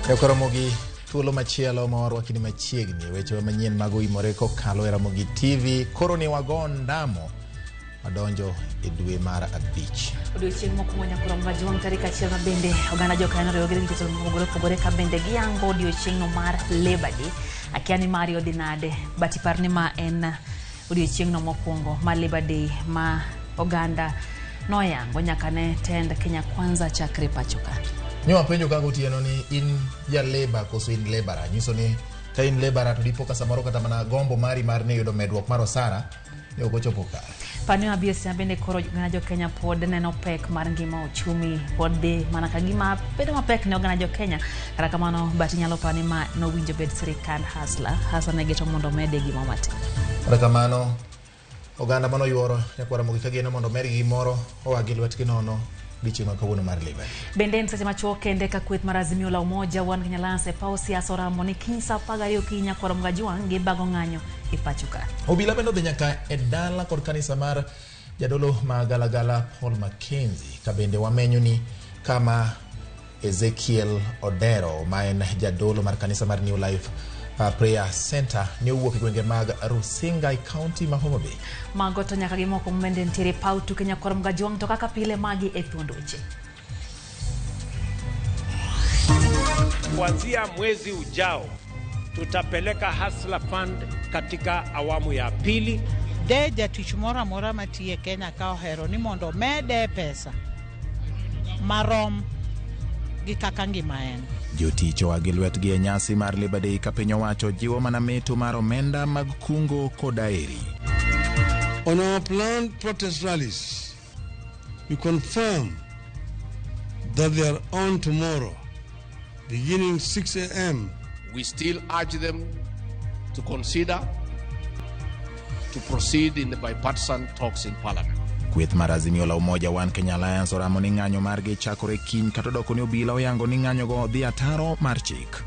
Ramogi thuolo machielo mawarwa kini machiegni weche manyien mag Oimore kokalo e Ramogi TV koro ni wagon ndamo madonjo e dwe mar abich. Odiochieng' mokwongo nyakoro majuang' tarik achiel ma bende oganda jokano riwruoge gi jotelo mopogore ka bende giyango odiochieng'no mar Labor Day. Akia ni mari odhi nade, but ipar ni ma en odiochieng'no mokwongo mar Labor Day ma oganda noyango nyaka ne tend Kenya Kwanza chakre pachoka. Nywa penjo kago tieno ni in ja labor koso in labora. Nyiso ni ka in labora to dipo ka samoro kata mana gombo mari mar ne yudo medruok mar osara ne ok ochopo kare. Pano abiyesi bende koro oganda jo Kenya pod neno pek mar ngima ochumi pod dhi mana ka gima bedo mapek ne oganda jo Kenya. Kata kamano bati nyalo pani ma no winjo bed sirikand hasla ne geto mondo mede gima mati. Kata kamano oganda mano yuoro nyakwara Ramogi ka geno mondo meri gimoro owagi lwetgi nono diche makawuono mar Labor. Bende en seche machuok kende ka kweth mar Azimio la Umoja wan Kenya Lance pau siasa oramo ni kiny sa 12 okinyi kwara Mgajuang gi bago ng'anyo e pachoka. Obila bende odhi nyaka e dala kod kanisa mar jadolo ma Galagala Paul Mackenzie ka bende wamenyo ni kama Ezekiel Odero ma en jadolo mar kanisa mar New Life Prayer Center ne owuok e gwenge mag Rusinga County ma Homa Bay. Mago to nyaka gimoko mbende ntiere pau tu Kenya Kwanza Mgajuang to kaka pile magi e thuond weche. Kuanzia mwezi ujao tutapeleka Hustler Fund katika awamu ya pili. De jatich moro amora matie Kenya ka ohero ni mondo mede pesa marom gi kaka ngima en. Jotich owagi lwetgi e nyasi mar Labor Day ka piny owacho jiwo mana meto mar omenda mag kungo koda eri. On our planned protest rallies, we confirm that they are on tomorrow, beginning 6 a.m. We still urge them to consider to proceed in the bipartisan talks in Parliament. Kweth mar Azimio la Umoja wan Kenya Alliance oramo ni ng'anyo margi chakore kiny kata doko ni obila oyango ni ng'anyo go dhi ataro mar chik.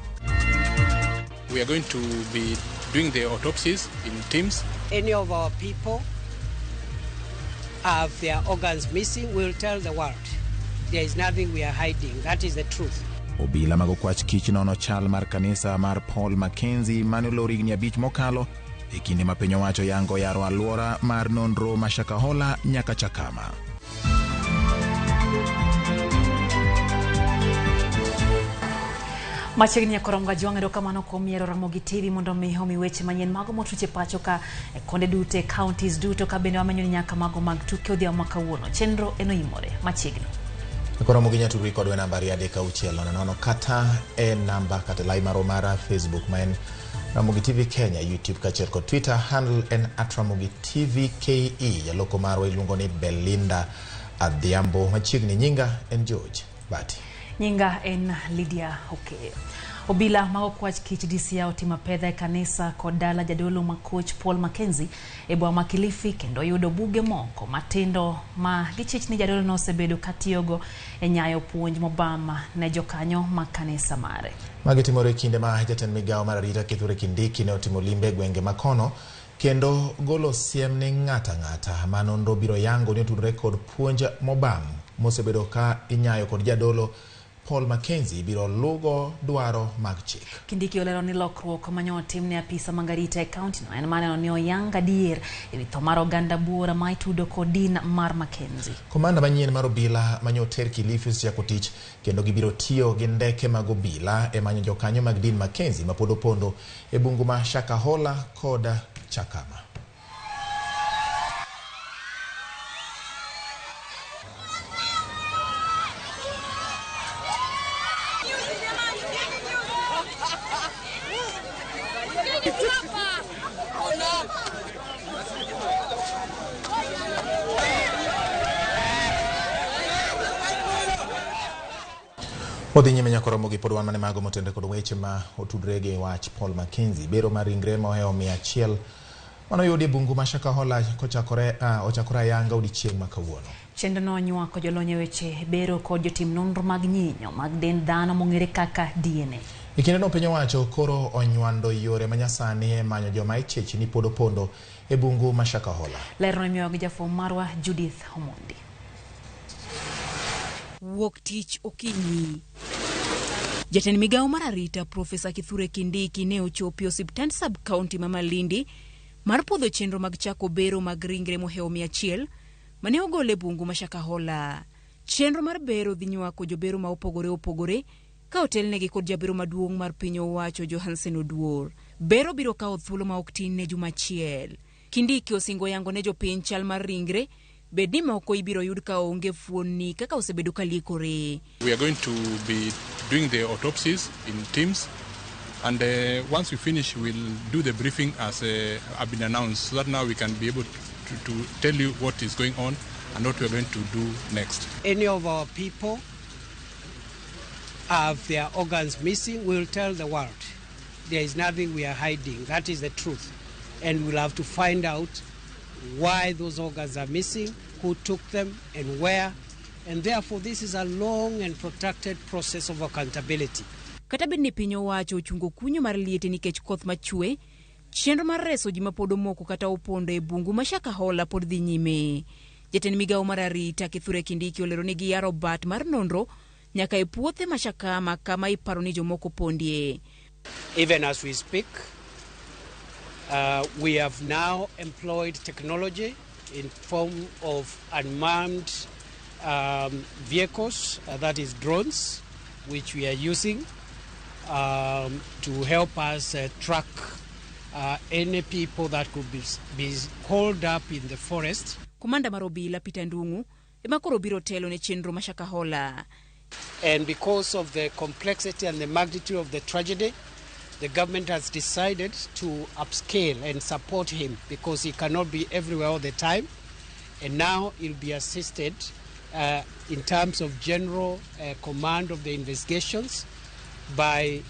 We are going to be doing the autopsies in teams. Any of our people have their organs missing, we will tell the world. There is nothing we are hiding. That is the truth. Obila mago kwach kich nono chal mar kanisa mar Paul Mackenzie mane olori higni 5 mokalo e kinde ma piny owacho yango yaro alwora mar nonro ma Shakahola nyaka Chakama. Machiegni ya koro Mgajuang erokamano kuom yiero Ramogi TV mondo mi weche manyien mago motuche pachoka e konde dute counties duto ka bende wamenyo ni nyaka mago mag tuke odhiambo ma kawuono. Chenro en Oimore machiegni. Koro Ramogi nyatudri kodwa e namba 369 kata e namba kata lai maro mar Facebook ma en Ramogi TV Kenya, YouTube kachel kod Twitter handle en @Ramogi TV KE. Jaloko marwa iluongo ni Belinda Adhiambo. Machiegni nyinga en George Bati. Nyinga en Lydia Oke. Obila mago kwach kich DCI otima pedha e kanisa kod dala jadolo ma coach Paul Mackenzie e boma ma Kilifi kendo yudo buge moko matindo ma gichich ni jadolo no osebedo katiyogo e nyayo puonj mobama ne jokanyo ma kanisa mare. Magi timore kinde ma jatend migawo mar arita Kithure Kindiki ne otimo limbe gwenge makono kendo golo siem ni ng'ata ma nonro biro yango ni otudore kod puonj mobam mosebedo ka inyayo kod jadolo Paul Mackenzie biro lugo dwaro mag chik. Kindiki olero ni lokruok manyo timne apisa mangarita e county no en maneno ni oyanga dier e tho mar oganda buora ma itudo kod din mar Mackenzie. Komanda manyien mar obila manyo ter Kilifi chako tich kendo gibiro tiyo gi ndeke mag obila e manyo jokanyo mag din Mackenzie ma pod opondo e bungu ma Shakahola kod Chakama. Odhi nyime nyaka Ramogi pod wan mane mago motende kod weche ma otudre gi wach Paul Mackenzie. Bero mar ringre moheo 100 manoyudi bungu ma Shakahola ochakore yanga odiochieng' ma kawuono. Chendo no nywako jolony weche bero kod jotim nonro mag nyinyo mag dend dhano mong'ere kaka DNA. E kinde no piny owacho koro onywando yore manyasani e manyo joma ichechi ni pod opondo e bungu ma Shakahola. Lerno imiyo gi jafwambo marwa Judith Omondi. Wuok tich okinyi Jatend migao mar arita Profesa Kithure Kindiki ne ochopi osiptand sub county ma Malindi mar podho chenro mag chako bero mag ringre mohewo 100 mane ogole bungu Mashakahola. Chenro mar bero dhi nywako jobero ma opogore ka otelnegi kod jabero maduong' mar piny owacho Johansen Oduor. Bero biro kawo thuolo ma ok tin ne juma achiel. Kindiki osingo yango ne jopiny chal mar ringre bed ni moko ibiro yud ka onge fuonni kaka osebedo kaliekore. We are going to be doing the autopsies in teams, and once we finish, we'll do the briefing as have been announced, so that now we can be able to tell you what is going on and what we're going to do next. Any of our people have their organs missing, we'll tell the world. There is nothing we are hiding. That is the truth. And we'll have to find out why those organs are missing, who took them, and where. And therefore, this is a long and protracted process of accountability. Kata bed ni piny owacho ochungo kunyo mar liete nikech koth machue, chenro mar reso ji mapod omoko kata opondo e bungu Mashakahola pod dhi nyime. Jatend migao mar arita Kithure Kindiki olero ni giyaro bat mar nonro nyaka e puothe Mashakama kama iparo ni jomoko pondie. Even as we speak, we have now employed technology in form of unmanned vehicles, that is drones, which we are using to help us track any people that could be holed up in the forest. Kumanda Marobila Peter Ndungu emakoro biro telo ne chenro Mashakahola. And because of the complexity and the magnitude of the tragedy, the government has decided to upscale and support him because he cannot be everywhere all the time. And now he'll be assisted in terms of general command of the investigations by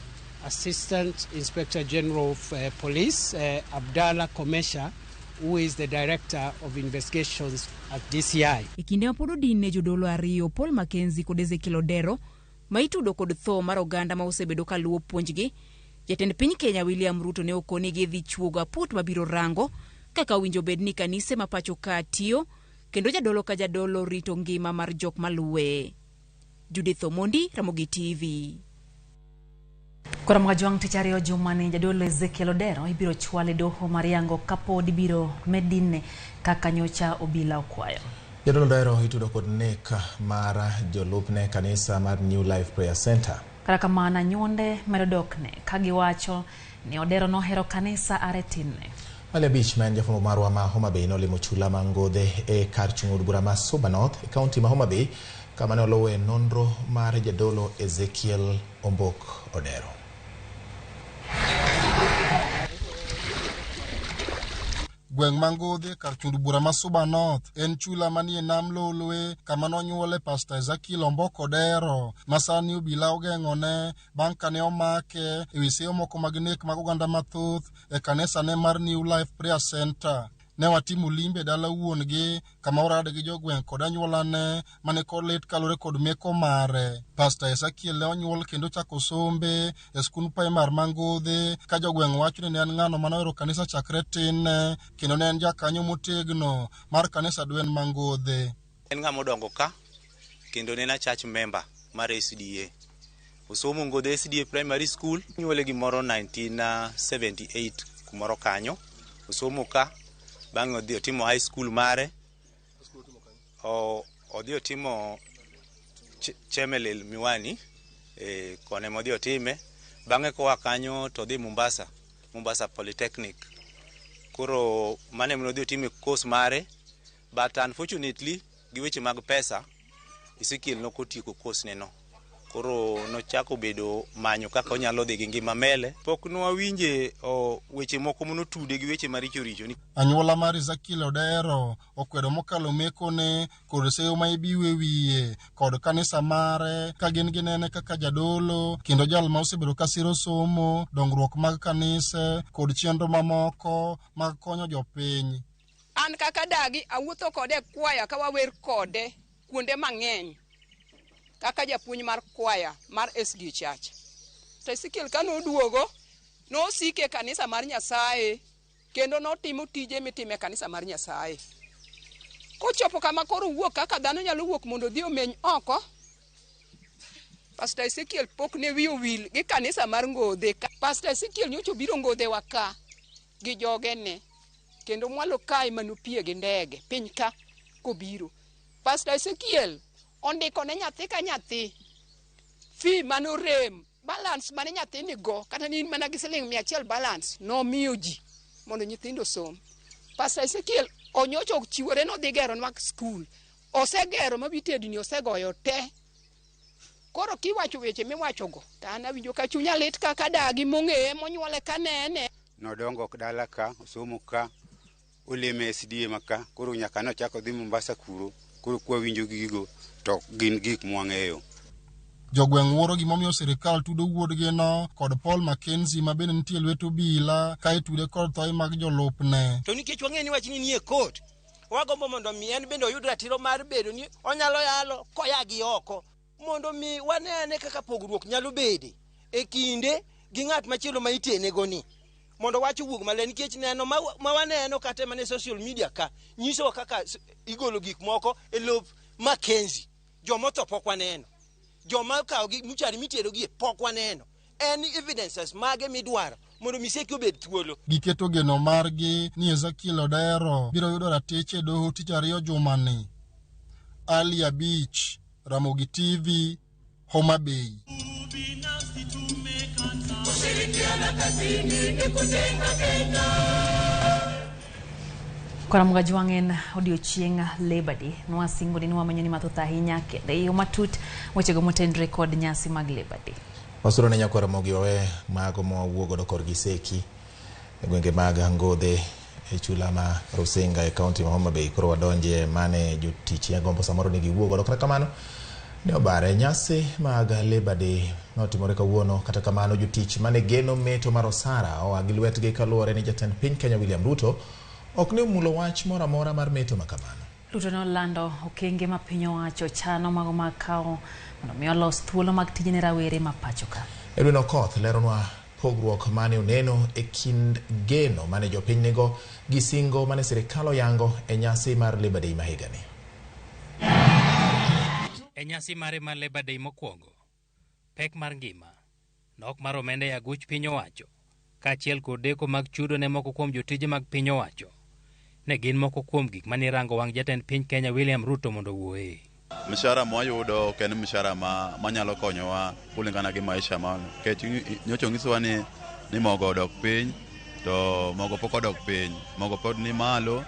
Assistant Inspector General of Police, Abdallah Komesha, who is the Director of Investigations at DCI. Ikinde mapodo din ne jodolo ariyo Paul Mackenzie kod Ezekiel Odero maitudo kod tho mar oganda ma osebedo ka luwo puonjgi. Jatend piny Kenya William Ruto ne okoni gi dhi chuogo aput mabiro rango kaka winjo bed ni kanise ma pacho ka tiyo kendo jadolo ka jadolo rito ngima mar jok maluwe. Judith Omondi, Ramogi TV. Kora mwajwang tichari jumani jadolo Ezekiel Odero ibiro chwale doho mariango kapo dibiro medine kaka nyocha obila okwayo. Jadolo Odero itudo kod nek mar jolupne kanisa mar New Life Prayer Center. Kara kamana nyonde medodokne kagiwacho ni Odero nohero kanisa aretinne. Wale Beach man jafumo marwa ma Homa Bay no limo chula mangode e kar chung'ud bura ma Suba North e county ma Homa Bay kama ne olowe nonro mar jadolo Ezekiel Ombok Odero. Gweng Mangodhe kar chung'ud bura ma Suba North en chula manie nam Lolwe kama nonyuole Pastor Ezekiel Ombok Odero masani obila ogeng'one bang' kane omake e wi seyo moko mag nek mag oganda mathoth e kanisa ne mar New Life Prayer Center. Ne watimo limbe dala wuongi kama orade gi jogweng' kod anyuolane mane kod lit kalore kod meko mare. Pastor Ezekiel ne onyuol kendo chako sombe e skul primar Mangodhe ka jogweng' wacho ni ne en ng'ano manohero kanisa chakre tin kendo ne en jakanyo motegno mar kanisa Dwen Mangodhe. En ng'ama odongo ka kendo ne en church member mar SDA. Osomo Ngodhe SDA Primary School, nyuole gimoro 1978 kumoro kanyo. Osomo ka bang' odhi otimo high school mare. Odhi otimo Chemelil Miwani kone modhi otime. Bang'e koa kanyo to dhi Mombasa Polytechnic. Koro mane odhi otime course mare, but unfortunately gi weche mag pesa Ezekiel nokotieko course neno. Koro nochako bedo manyo kaka onyalo dhi gi ngima mele. Pok nwawinje weche moko monotude gi weche maricho richo. Anyuola mar Ezekiel Odero okwedo mokalo mekone kod seyo ma ibiwe wiye kod kanisa mare ka gin ginene kaka jadolo kendo jal ma osebedo ka siro somo dongruok mag kanise kod chenro mamoko mag konyo jopiny. An kaka dagi awuotho kode kwaya ka wawer kode kuonde mang'eny kaka japuonj mar kwaya mar SG Church. To Ezekiel kano duogo no sike kanisa mar Nyasaye kendo notimo tije mitime kanisa mar Nyasaye. Kochopo kama koro wuok kaka dhano nyalo wuok mondo dhi omeny oko, Pastor Ezekiel pok ne wiyo wil gi kanisa mar Ngodhe. Pastor Ezekiel nyocho biro Ngodhe waka gi jogene kendo mwalo kai manupie gi ndege piny ka kobiro. Pastor Ezekiel ondiko ne nyathi ka nyathi fi manorem balance mane nyathi ni go kata ni mana gi siling 100 balance no miyo ji mondo nyithindo som. Pastor Ezekiel onyocho chiwore no dhi gero mag school. Osegero mabitedni osegoyo te. Koro kiwacho weche miwacho go ta an awinjo ka chunya lit kaka dagi mong'eye monyuole kanene. Nodongo dala ka osomo ka oleme SDA maka koro nyaka nochako dhi Mombasa kuro koro kwa winjo gigo to gin gik mwang'eyo. Jogweng' wuoro gimomiyo sirikal tudo wuodgi no kod Paul Mackenzie ma bende nitie lweto bila ka itude kod thoe mag jolupne. To nikech wang'e ni wachni nie court, wagombo mondo mi en bende oyud ratiro mar bedo ni onyalo yalo koya gi oko mondo mi wanene kaka pogruok nyalo bede e kinde gi ng'at machielo ma itenego ni mondo wach wuog male nikech neno ma waneno kata mane social media ka nyiso kaka igolo gik moko e lop Mackenzie. Joma to pok waneno, joma kawo gi muchari mitero gi pok waneno. En evidences mage midwaro mondo miseki obed thuolo. Giketo geno margi ni Ezekiel Odero biro yudo ratiche doho tich ariyo jumani. Ali Beach, Ramogi TV, Homa Bay. Kora mga juangin odiochieng Labor Day nwasingo ni nwamanyoni mathoth ahinya kende yo matut weche go motendre kod nyasi mag Labor Day. Osuro ne nyakwa Ramogi wawe mago mawuogo do korgi seki e gwenge mag Ngodhe e chula ma Rusinga e kaunti ma Homa Bay. Koro wadonje mane jotich ya gombo samoro nigi wuogo do kata kamano ne obare nyasi mag Labor Day notimore kawuono. Kata kamano jotich mane geno meto mar osara oa gi lwetgi kaluwore ni jatend piny Kenya William Ruto ok ne mulo wach mora mora mar meto makamano. Ruto no lando okenge ma piny owacho chano mago makao mondo mi olos thuolo mag tijene rawere ma pachoka. Edwin Okoth leronwa pogruok mane oneno e kind geno mane jopiny nigo gi singo mane sirikal oyango e nyasi mar Labor Day mahigani. E nyasi mare mar Labor Day mokwongo, pek mar ngima, nok mar omenda ya guch piny owacho, kaachiel kod deko mag chudo ne moko kuom jotije mag piny owacho ne gin moko kuom gik mane rango wang' jatend piny Kenya William Ruto mondo wuoye. Mishahara mwayudo ken mishahara manyalo konyowa kulingana gi maisha ma kech nyocho ngisowa ni mogo odok piny to mogo pok odok piny, mogo pod ni malo,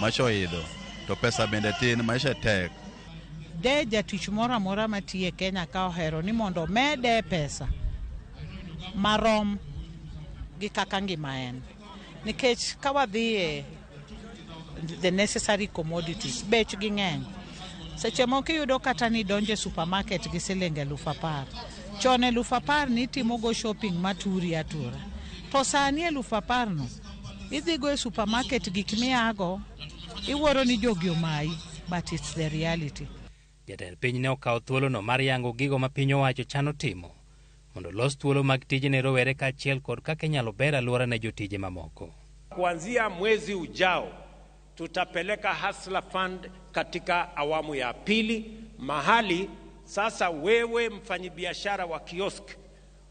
maisha oidho to pesa bende tin, maisha tek. De jatich moro amora matie Kenya ka ohero ni mondo mede pesa marom gi kaka ngima en, nikech ka wadhie the necessary commodities bech gi ng'eny. Seche moko iyudo kata ni donje supermarket gi siling 10,000. Chon 10,000 ni timo go shopping maturi atura. To sani 10,000 no idhi go e supermarket gik miago iwuoro ni jogi omai, but it's the reality. Jatend piny ne okawo thuolo no mar yango gigo ma piny owacho chano timo mondo los thuolo mag tije ne rowere kaachiel kod kaka inyalo ber alwora ne jotije mamoko. Kuanzia mwezi ujao tutapeleka Hustler Fund katika awamu ya pili, mahali sasa wewe mfanyibiashara wa kiosk,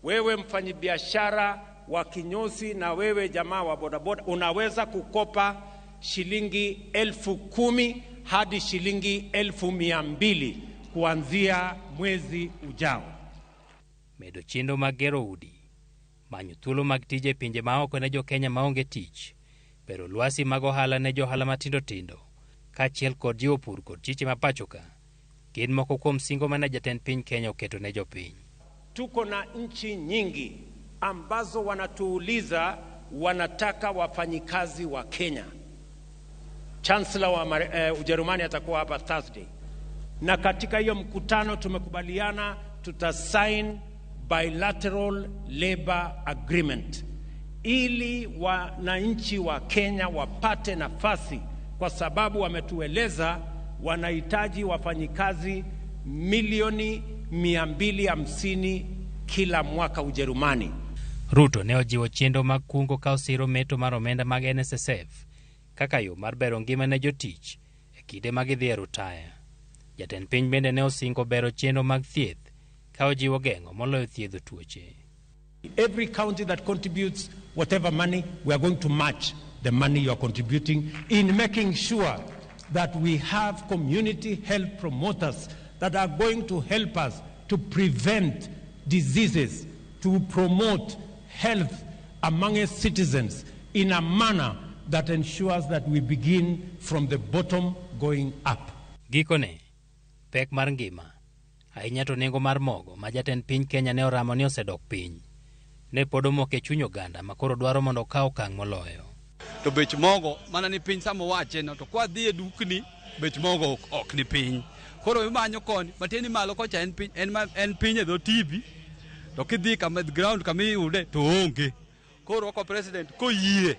wewe mfanyibiashara wa kinyozi na wewe jamaa wa bodaboda unaweza kukopa shilingi 10,000 hadi shilingi 1,200 kuanzia mwezi ujao. Medo chindo mag gero udi, manyo thuolo mag tije pinje maoko ne jo Kenya maonge tich, pero lwasi mag ohala ne johala matindo tindo, kaachiel kod jiwo pur kod chiche mapachoka, gin moko kuom singo mane jatend piny Kenya oketo ne jopiny. Tuko na nchi nyingi ambazo wanatuuliza wanataka wafanyikazi wa Kenya. Chancellor wa Ujerumani atakuwa hapa Thursday. Na katika hiyo mkutano tumekubaliana tutasign bilateral labor agreement ili wananchi wa Kenya wapate nafasi, kwa sababu wametueleza wanahitaji wafanyikazi milioni 250 kila mwaka Ujerumani. Ruto ne ojiwo chiendo mag kungo ka osiro meto mar omenda mag NSSF kaka yo mar bero ngima ne jotich e kinde mag idhi e rutaya. Jatend piny bende ne osingo bero chiendo mag thieth ka ojiwo geng'o moloyo thiedho tuoche. Every county that contributes whatever money, we are going to match the money you are contributing in making sure that we have community health promoters that are going to help us to prevent diseases, to promote health among us citizens in a manner that ensures that we begin from the bottom going up. Gikone, pek mar ngima, ahinya to nengo mar mogo ma jatend piny Kenya ne oramo ni osedok piny, ne pod omoko e chuny oganda makoro dwaro mondo okaw okang' moloyo. To bech mogo mana ni piny samo wache no to kwa dhi e dukni bech mogo ok ni piny. Koro imanyo koni mateni malo kocha en piny e dho TV to kidhi kama ground kama iyude to onge. Koro ko president koyie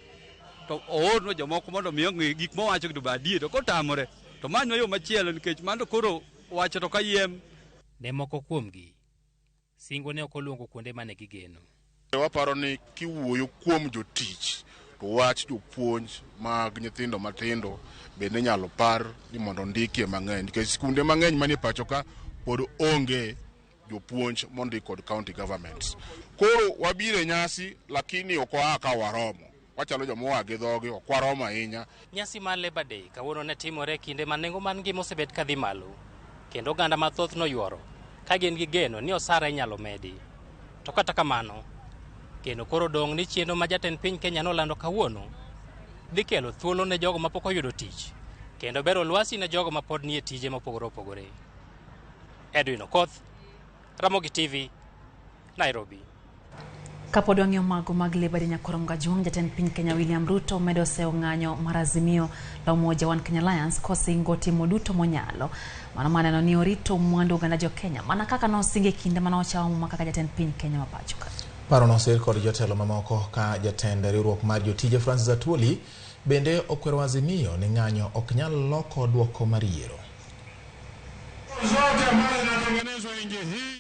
to oorno jomoko mondo miyo gik mowacho to badie to kotamore to manyo yo machielo nikech mando koro wacho to kayiem. Ne moko kuomgi singo ne ok oluongo kuonde mane gigeno. Waparo ni kiwuoyo kuom jotich to wach jopuonj mag nyithindo matindo bende nyalo par ni mondo ndikie mang'eny nikech skunde mang'eny manie pacho ka pod onge jopuonj mondi kod county governments. Koro wabire nyasi lakini ok aka waromo. Wachalo jomoa gi dhogi ok waromo ahinya. Nyasi mar Labor Day kawuono ne timore kinde ma nengo mar ngima osebet kadhi malo kendo oganda mathoth noyworo ka gin gi geno ni osara inyalo medi. To kata kamano kendo koro dong ni chieno ma jatend piny Kenya nolando kawuono dhi kelo thuolo ne jogo mapok oyudo tich kendo bero lwasi ne jogo mapod nie tije mopogore opogore. Edwin Okoth, Ramogi TV, Nairobi. Kapod wang'iyo mago mag Labor Day nyakoro ngajwang jatend piny Kenya William Ruto medo seyo ng'anyo mar azimio la Umoja One Kenya Alliance kosingo timo duto monyalo mana maneno ni orito mwandu oganda jo Kenya mana kaka nosinge kinde mana ochawo kaka jatend piny Kenya mapacho ka. Paro nosir kod jotelo mamoko ka jatend riwruok mar jotije Francis Atwoli bende okwero azimio ni ng'anyo ok nyal loko duoko mar yiero.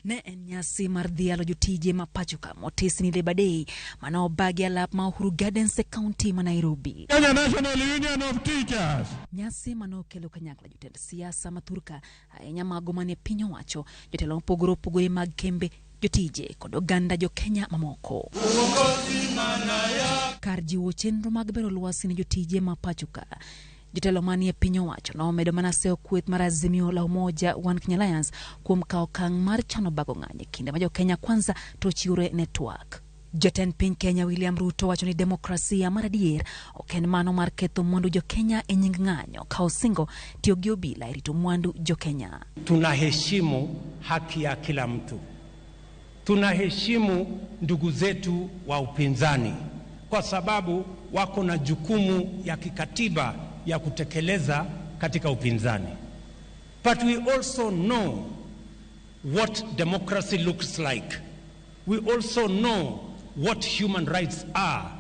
Ne en nyasi mar dhialo jotije mapacho ka motis ni Labor Day mana obagi alap ma Uhuru Gardens e county ma Nairobi. Kenya National Union of Teachers. Nyasi mano kelo kanyakla jotend siasa mathurka ahinya mago mane piny owacho jotelo mopogore opogore mag kembe jotije kod oganda jo Kenya mamoko. Kar jiwo chenro mag bero lwasi ne jotije mapacho ka jotelo manie piny owacho no medo mana seyo kweth mar azimio la Umoja One Kenya Alliance kuom kawo okang' mar chano bago ng'anyo kinde ma jo Kenya Kwanza to chiwre network. Jatend piny Kenya William Ruto wacho ni demokrasia mar adier ok en mano mar ketho mwandu jo Kenya e nying ng'anyo ka osingo tiyo gi obila e rito mwandu jo Kenya. Tunaheshimu haki ya kila mtu. Tunaheshimu ndugu zetu wa upinzani kwa sababu wako na jukumu ya kikatiba ya kutekeleza katika upinzani. But we also know what democracy looks like. We also know what human rights are.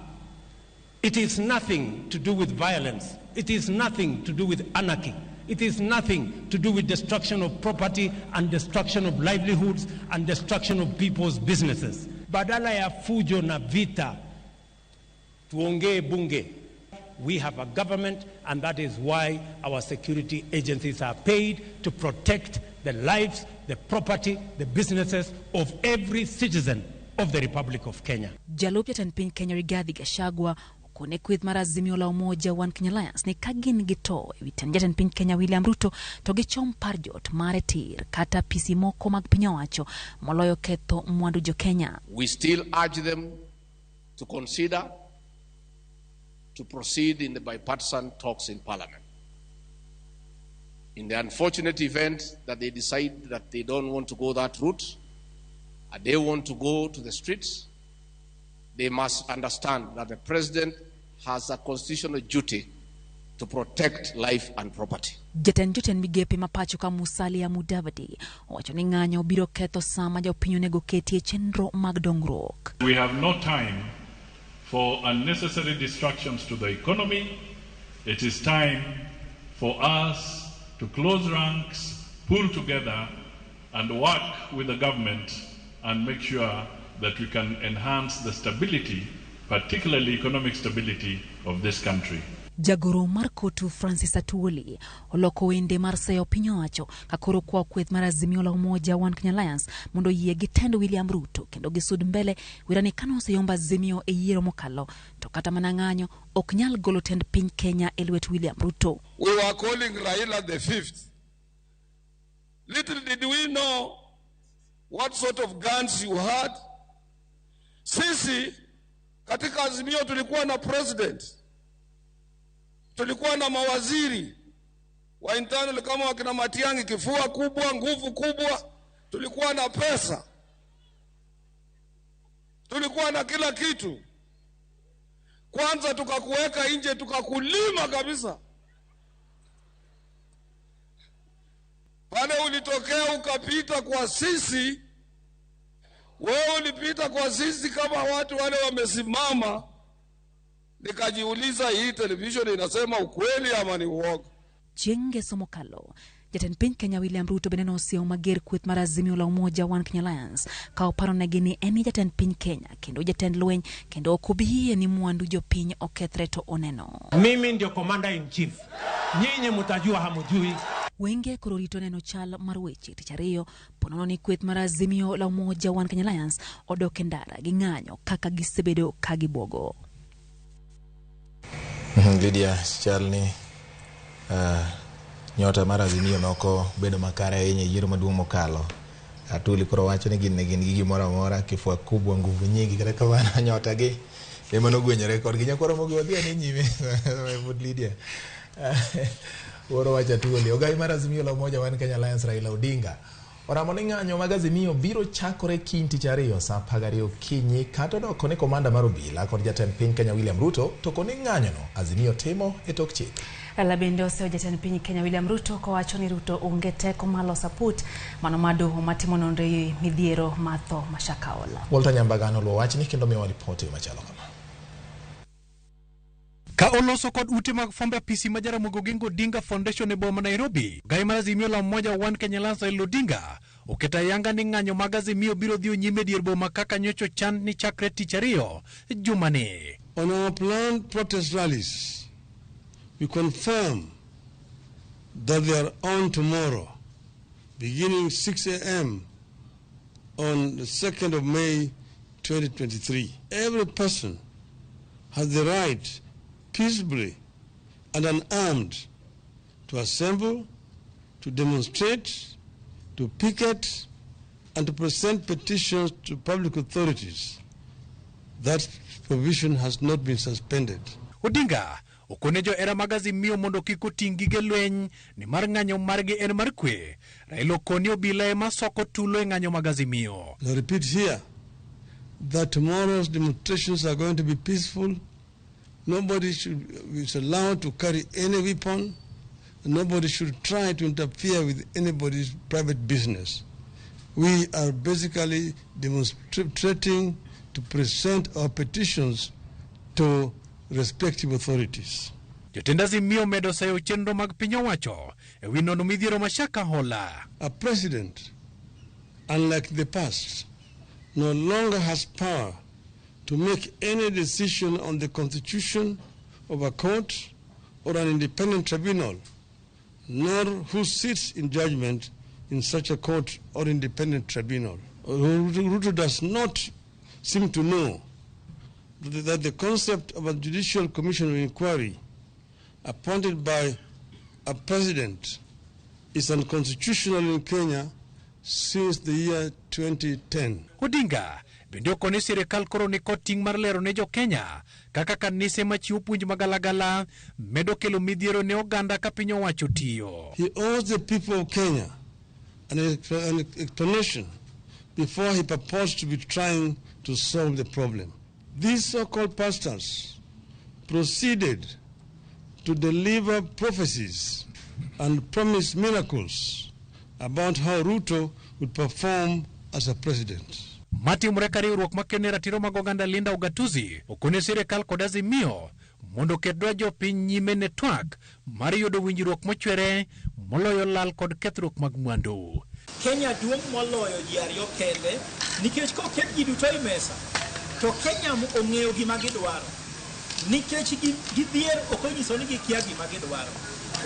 It is nothing to do with violence. It is nothing to do with anarchy. It is nothing to do with destruction of property and destruction of livelihoods and destruction of people's businesses. Badala ya fujo na vita, tuongee bunge. We have a government, and that is why our security agencies are paid to protect the lives, the property, the businesses of every citizen of the Republic of Kenya. Jalup jatend piny Kenya Rigathi Gachagua kone kweth mar azimio la Umoja One Kenya Alliance ni kagin gito ewi tend jatend piny Kenya William Ruto to gichom par jot mare tir kata pisi moko mag piny owacho moloyo ketho mwandu jo Kenya. We still urge them to consider to proceed in the bipartisan talks in Parliament. In the unfortunate event that they decide that they don't want to go that route, and they want to go to the streets, they must understand that the president has a constitutional duty to protect life and property. Jatend migepe mapacho ka Musalia Mudavadi wacho ni ng'anyo biro ketho sama jopiny onego ketie chenro mag dongruok. We have no time for unnecessary distractions to the economy. It is time for us to close ranks, pull together, and work with the government and make sure that we can enhance the stability, particularly economic stability, of this country. Jagoro mar kotu Francis Atuoli oloko wende mar seyo piny owacho kakoro kwa kweth mar Azimio la Umoja One Kenya Alliance mondo yie gitend William Ruto kendo gisud mbele wirani kano oseyomba Azimio e yiero mokalo to kata mana ng'anyo ok nyal golo tend piny Kenya e lwet William Ruto. We were calling Raila the fifth. Little did we know what sort of guns you had. Sisi katika Azimio tulikuwa na president, tulikuwa na mawaziri wa internal kama wakina Matiang'i, kifua kubwa, nguvu kubwa, tulikuwa na pesa, tulikuwa na kila kitu. Kwanza tukakuweka nje, tukakulima kabisa. Pale ulitokea ukapita kwa sisi, wewe ulipita kwa sisi kama watu wale wamesimama. Nikajiuliza, hii television inasema ukweli ama ni uongo? Jenge somokalo jatend piny Kenya William Ruto bende nosiewo mager kweth mar Azimio la Umoja One Kenya Alliance ka oparo negi ni en jatend piny Kenya kendo jatend lweny kendo ok obiyie ni mwandu jopiny okethre to oneno. Mimi ndio commander in chief, nyinyi mtajua hamujui. Wenge koro rito neno chal mar weche tich ariyo ponono ni kweth mar Azimio la Umoja One Kenya Alliance odok e ndara gi ng'anyo kaka gisebedo ka gibuogo. Lydia Chalni nyota mar Azimio noko bedo makare ahinya yiero maduong' mokalo. Atuoli koro wacho ni gin gi gimoro amora, kifua kubwa, nguvu nyingi, kata kamano nyota gi ema nogwenyore kodgi. Nyakoro mogi wadhi ane nyime bud Lydia. Oro wacho Atuoli ogai mar Azimio la Umoja One Kenya Alliance Raila Odinga oramo ni ng'anyo mag Azimio biro chakore kiny tich ariyo saa 12 okinyi kata doko ni komanda mar obila kod jatend piny Kenya William Ruto to koni ng'anyono Azimio timo e tok chik. Ala bende oseo jatend piny Kenya William Ruto kowacho ni Ruto onge teko malo saput mano madoho matimo nonre midhiero matho mashakaola. Walter Nyambagano luwo wachni kendo miyo ripoti machalo kama. Ka oloso kod ute mag fombe apisi ma Jaramogi Oginga Odinga Foundation e boma Nairobi, gai mar Azimio la Umoja One Kenya Alliance Raila Odinga oketa yanga ni ng'anyo mag Azimio biro dhi nyime dier boma kaka nyocho chan ni chakre tich ariyo jumani. On our planned protest rallies, we confirm that they are on tomorrow, beginning 6 a.m. on the 2nd of May 2023. Every person has the right peaceably and unarmed to assemble, to demonstrate, to picket, and to present petitions to public authorities. That provision has not been suspended. Odinga okonejo era mag Azimio mondo kik oting' gige lweny ni mar ng'anyo margi en mar kwe. Raila okoni obila ema soko tulo e ng'anyo mag Azimio. I repeat here that tomorrow's demonstrations are going to be peaceful. Nobody is allowed to carry any weapon. Nobody should try to interfere with anybody's private business. We are basically demonstrating to present our petitions to respective authorities. Jotend Azimio medo sayo chenro mag piny owacho e wi nono midhiero mashaka hola. A president, unlike the past, no longer has power to make any decision on the constitution of a court or an independent tribunal, nor who sits in judgment in such a court or independent tribunal. Ruto does not seem to know that the concept of a judicial commission of inquiry appointed by a president is unconstitutional in Kenya since the year 2010. Odinga bende okone sirikal koro ni kod ting' mar lero ne jo Kenya kaka kanise machiwo puonj magalagala medo kelo midhiero ne oganda ka piny owacho tiyo. He owes the people of Kenya an explanation before he purports to be trying to solve the problem. These so-called pastors proceeded to deliver prophecies and promise miracles about how Ruto would perform as a president. Matimore ka riwruok makene ratiro mag oganda Linda Ugatuzi okone sirikal kod Azimio mondo kedwa jopiny nyime ne twak mar yudo winjruok mochwere moloyo lal kod kethruok mag mwandu. Kenya duong' moloyo ji ariyo kende nikech koket ji duto e mesa to Kenya ong'eyo gima gidwaro. nikech gidhier ok onyiso ni gikia gima gidwaro.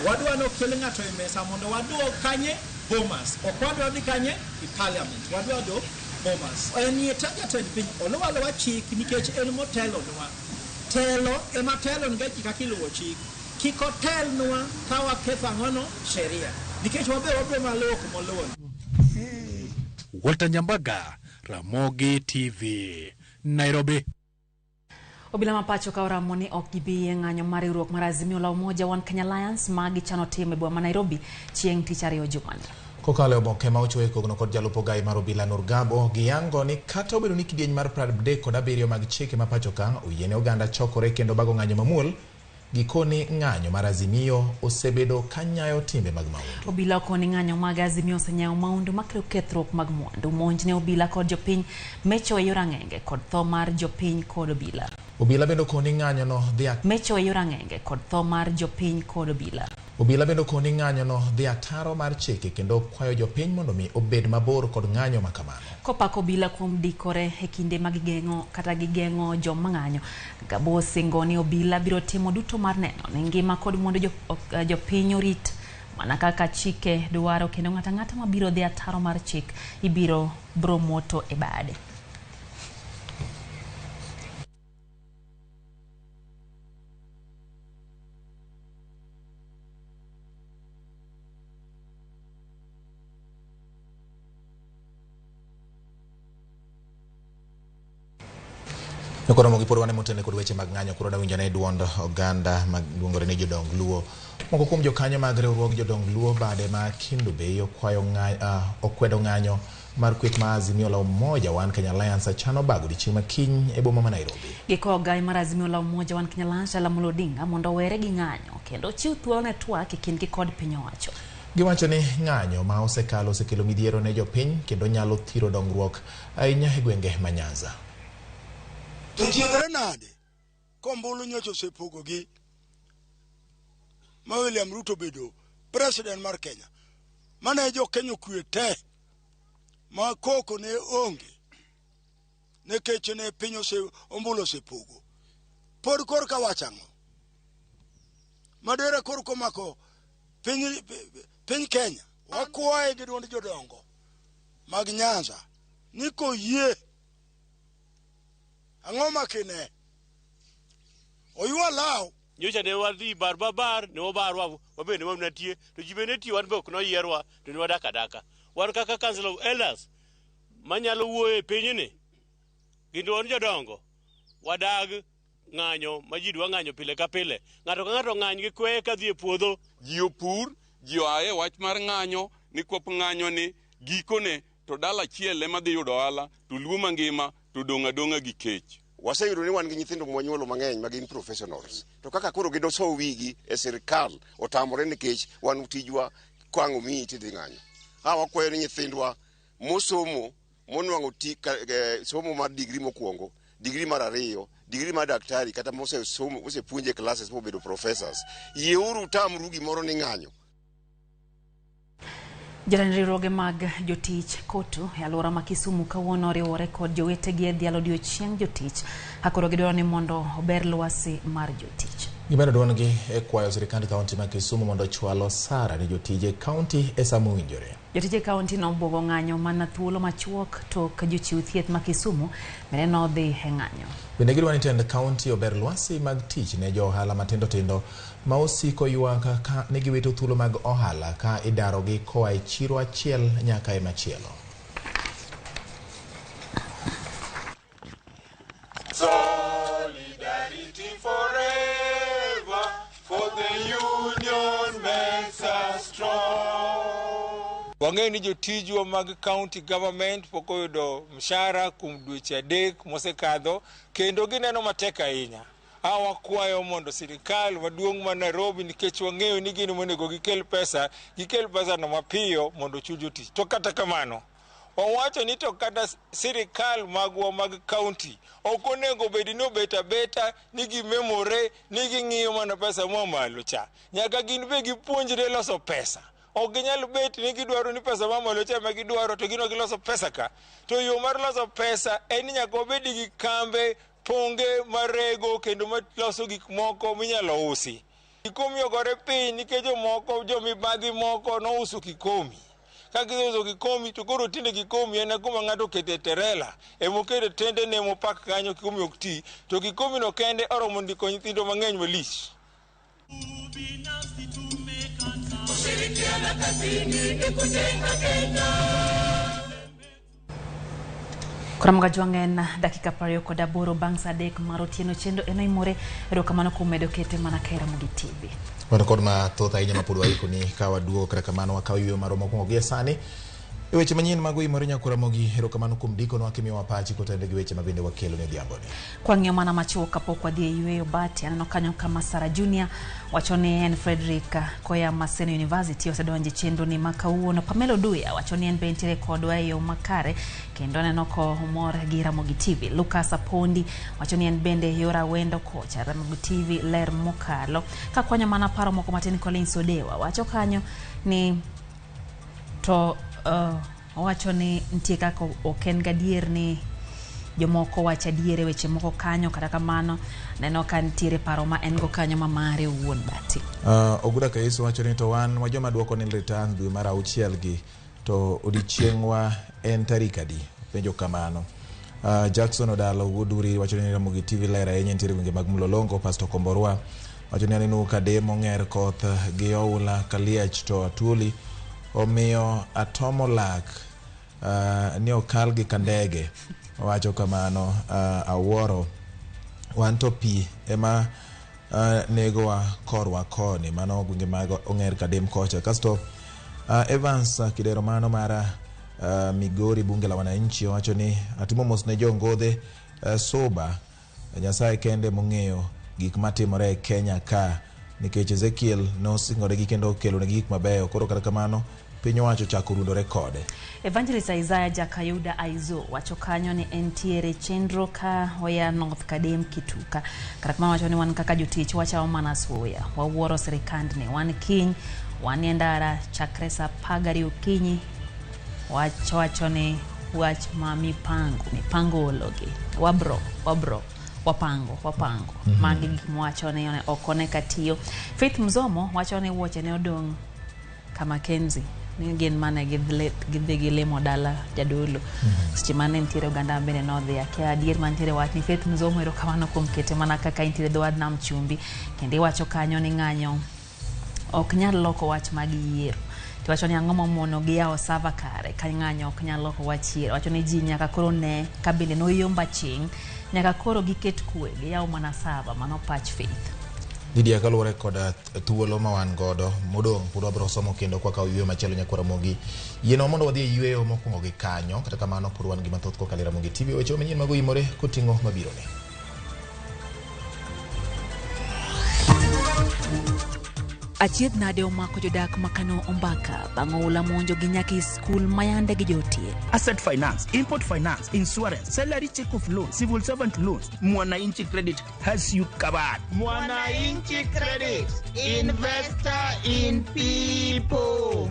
Wadwa nokel ng'ato e mesa mondo waduog kanye Bomas. Ok wadwa dhi kanye i parliament. Wadwa do Bomas. En jatend piny oluwalowa chik nikech en motelonwa. Telo ema telo nga kaka kiluwo chik. Kik otelnwa ka waketho ang'ono sheria. Nikech wabe maloko moluwo. Walter Nyambaga, Ramogi TV, Nairobi. Obila mapacho ka oramo ni ok gibi ng'anyo mar riwruok mar Azimio la Umoja One Kenya Alliance magi chano time boma ma Nairobi chieng' tich ariyo jumani. Kokalo oboke ma ochoe kogno kod jalupo gai mar obila Nurgabo giyango ni kata obedo ni kidieny mar 37 mag chike ma pacho ka oyiene oganda chokore kendo bago ng'anyo mamuol gikoni ng'anyo mar Azimio osebedo kanyayo timbe mag maundu. Obila okoni ng'anyo mag Azimio osenyayo maundu makelo kethruok mag mwandu. Monj ne obila kod jopiny mecho e yor ang'enge kod tho mar jopiny kod obila. Obila bendo koni ng'anyo no mecho e yor ang'enge kod tho mar jopiny kod obila. Obila bendo koni ng'anyo no dhi ataro mar chike kendo kwayo jopiny mondo mi obed mabor kod ng'anyo makamano. Kopako obila kuom dikore e kinde mag gigeng'o joma ng'anyo. Gabo singo ni obila biro timo duto mar neno ni ngima kod mwandu jopiny orit mana kaka chike dwaro kendo ng'ata mabiro dhi ataro mar chik ibiro bromoto e bade. Nokoro mogi podwane motene kod weche mag ng'anyo kuro da winjane duond oganda mag luongore ni jodong Luo. Moko kuom jokanyo mag riwruok jodong Luo bade ma Kindu Bay okwedo ng'anyo mar kweth ma Azimio la Umoja One Kenya Alliance chano bago dichieng' makiny e boma ma Nairobi. Giko gai mar Azimio la Umoja One Kenya Alliance la Mulodinga mondo were gi ng'anyo kendo chiw thuolo ne twak e kindgi kod piny owacho. Giwacho ni ng'anyo ma osekalo osekelo midhiero ne jopiny kendo nyalo thiro dongruok ahinya e gwenge ma Nyanza. Tiegre nade kombulu nyocho sepogogi ma William Ruto bedo president mar Kenya mane jo Kenya kwe te ma koko ne onge ne keche ne pinyo ombulu sepogo pod kor ka wachango madera kor komako piny Kenya wakwaye gi duond jodongo mag Nyanza niko yie ang'oma kine oyua lao nyocha ne wadhi babar ne obarwa wabende wamnatie to jibene tie wan bok no yierwa to ne wadaka wan kaka council of elders manyalo wuoye pinyni gindo wan jodongo wadag ng'anyo ma ji dwa ng'anyo pile ka pile ng'ato ka ng'ato ng'any gi kwe ka dhi e puodho ji opur ji oaye wach mar ng'anyo ni kop ng'anyo ni gikone to dala chiele ma dhi yudo ohala to Luo mangima to donga gi kech. Waseyudo ni wan gi nyithindo mwanyuolo mang'eny magin professionals to kaka koro gidoso wigi e sirikal otamore nikech wan tijwa kwang'o mi tidhi ng'anyo. Wakwayo ni nyithindwa mosomo monwang'o somo mar digri mokwongo, digri mar ariyo, digri mar daktari kata mosepuonje classes mobedo professors. Yieuru tamru gimoro ni ng'anyo. Jatend riwruoge mag jotich Kotu e alwora ma Kisumu kawuono riwore kod jowetegi e dhialo odiechieng' jotich akoro gidwaro ni mondo ober lwasi mar jotich. Gimedo duongi e kwayo sirikand kaunti ma Kisumu mondo chwal osara ne jotije kaunti e saa mowinjore. Jotije kaunti nobwogo ng'anyo mana thuolo machuok tok jochiw thieth ma Kisumu mene nodhi e ng'anyo. Bende gidwaro ni tend kaunti ober lwasi mag tich ne jo ohala matindo ma osiko ywak ka ne giwito thuolo mag ohala ka idarogi koa e chiro achiel nyaka e machielo. Solidarity forever, for the union makes us strong. Wang'eyo ni jotijwa mag county government pok oyudo mshahara kuom dweche 3 mosekadho kendo gineno matek ahinya. Wakwayo mondo sirikal maduong' ma Nairobi nikech wang'eyo ni gin monego gikel pesa no mapiyo mondo chul jotich. To kata kamano wawacho ni to kata sirikal magwa mag county ok onego bed ni obet abeta ni gimemore ni ging'iyo mana pesa mamalo cha. Nyaka gin be gipuonjre loso pesa. Ok ginyal bet ni gidwaro ni pesa mamalo cha ma gidwaro to gino giloso pesa ka. To yo mar loso pesa en nyaka obed gi kambe ponge marego kendo maloso gik moko minyalo usi. Kikomi ogore piny nikech jomoko jomibadhi moko nouso kikomi. Ka giuso kikomi to koro tinde kikomi en kuma ng'ato okete terela emokete tende ne mopak kanyo kikomi ok ti to kikomi no kende oromo ndiko nyithindo mang'eny malich. Kuramuga jwangen dakika 28 bang' saa 3 mar otieno chendo en Oimore erokamano kuom medo kete mana ka Ramogi TV. Wan kod mathoth ahinya ma pod waikoni ka waduogo kata kamano wakawo yweyo marwa mokwongo gie sani e weche manyien mag Oimore nyaka Ramogi. Erokamano kuom dikonwa kimiyowa pachi kotende gi weche ma bende wakelo ne dhiamboni. Kwang'iyo mana machuo kapok wadhi e yweyo bati aneno kanyo kama Sara Junior wacho ni en Frederick koya Maseno University osedonje chenro ni makawuono. Pamelo Duya wacho ni en bentiere kodwa e yo makare kendo aneno ko Oimore gi Ramogi TV. Lucas Apondi wacho ni en bende yora wendo kocha Ramogi TV ler mokalo. Ka kwanyo mana paro moko matin Collins Odewa wacho kanyo ni to wacho ni ntie kaka oken gadier ni jomoko wacha diere weche moko kanyo kata kamano neno kan tiere paro ma en go kanyo ma mare wuon bati. Oguda Kaiso wacho ni to wan wajoma duoko ni return dwe mar 6 gi to odichiengwa en tarik adi penjo kamano. Jackson Odalo Wuduri wacho ni Ramogi TV lera yenye ntiere winge mag Mlolongo. Pastor Komborwa wacho ni anenu kademo ng'er koth gi oula Kaliach to Atuli omiyo atomo lak ni okal gi kandege wacho kamano. Awuoro wan to pi ema negowa korwa koni mano gwenge mag ong'er kadem kocha. Kasto Evans Kidero mano mara Migori bunge la wananchi wacho ni atimo mos ne jongodhe soba Nyasaye kende mong'eyo gik matimore e Kenya ka nikech Ezekiel nosingore gi kendo kelo ne gik mabeyo koro kata kamano piny wacho chako rundore kode. Evangelist Isaiah Jakayuda Aizo wacho kanyo ni entiere chenro ka oya North Kadem Kituka. Kata kamano wacho ni wan kaka jotich wacha mana suya wawuoro sirikand ni wan kiny wan endara chakre saa 10 okinyi wacho ni wach ma mipango ologi wapango magi gik mwacho ni okone katiyo. Faith Mzomo wacho ni wuoche ne odong' kama Kenzi ni gen mane gidhi gilemo dala jadolo seche mane ntiere oganda bende nodhi akia adier mantiere wach ni Faith Mzomo erokamano kuom kete mana kaka intiere dho Nam Chumbi kendo wacho kanyo ni ng'anyo ok nyal loko wach mag yiero. Wacho ni ang'o momono gi yawo sava kare ka ng'anyo ok nyal loko wach yiero. Wacho ni ji nyaka koro ne ka bende noyomba ching nyaka koro giket kwe gi yawo mana sava mano pach Faith. Lidia kaluwore kod thuolo ma wan godo modong' pod wabiro somo kendo kwa kawo yweyo machielo nyaka Ramogi. Yieno mondo wadhi e yweyo mokwongo gi kanyo kata kamano pod wan gi mathoth kokalo Ramogi TV weche manyien mag Oimore koting'o mabiro ne. Achiedh nade omako jodak makano ombaka bang' oula monjo gi nyaka skul mayande gi jotie. Asset finance, import finance, insurance, salary check of loans, civil servant loans. Mwananchi Credit has you covered. Mwananchi Credit, investor in people.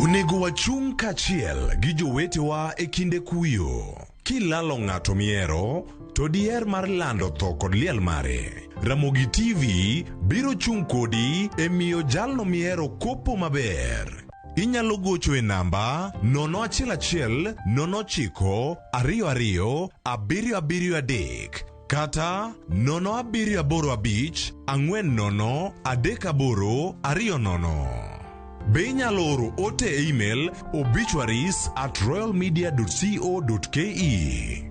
Onego wachung' kachiel gi jowetewa e kinde kuyo. Kilalo ng'ato miero, to diher mar lando tho kod liel mare. Ramogi TV biro chung' kodi e miyo jalno miero kopo maber. Inyalo gocho e namba 011 09 22 773 kata 0785 40 38 20. Be inyalo oro ote e email obituaries@royalmedia.co.ke.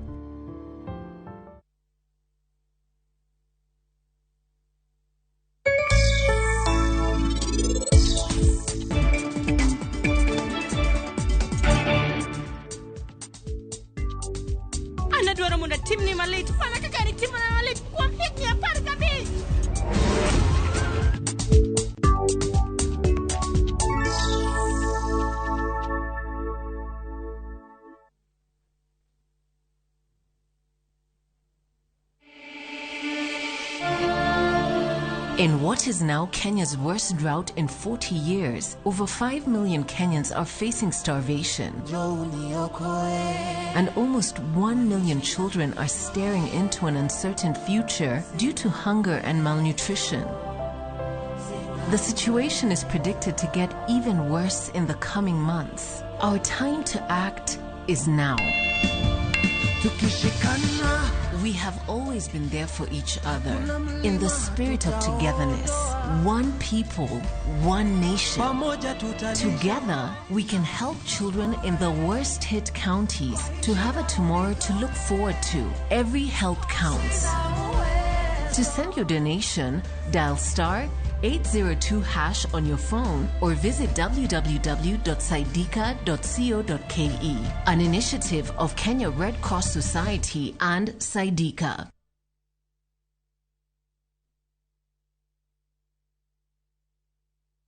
Anadwaro mondo timni malit mana kaka ni timna malit kuom higni 15. In what is now Kenya's worst drought in 40 years, over 5 million Kenyans are facing starvation. And almost 1 million children are staring into an uncertain future due to hunger and malnutrition. The situation is predicted to get even worse in the coming months. Our time to act is now. We have always been there for each other in the spirit of togetherness. One people, one nation. Together, we can help children in the worst hit counties to have a tomorrow to look forward to. Every help counts. To send your donation, dial *802# on your phone or visit www.saidika.co.ke, an initiative of Kenya Red Cross Society and Saidika.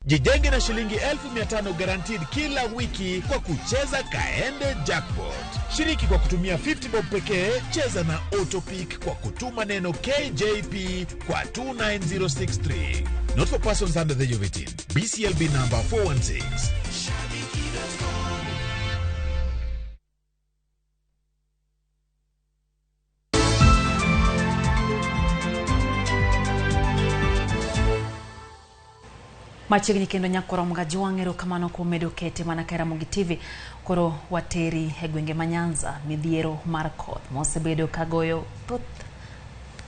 Jijenge na shilingi 1500 guaranteed kila wiki kwa kucheza Kaende Jackpot. Shiriki kwa kutumia 50 bob pekee, cheza na Autopic kwa kutuma neno KJP kwa 29063. Not for persons under the age of 18. BCLB number 416. Machiegni kendo nyakoro mga juangero kamano kumedo kete mana ka Ramogi TV koro wateri e gwenge ma Nyanza midhiero mar koth mosebedo kagoyo thoth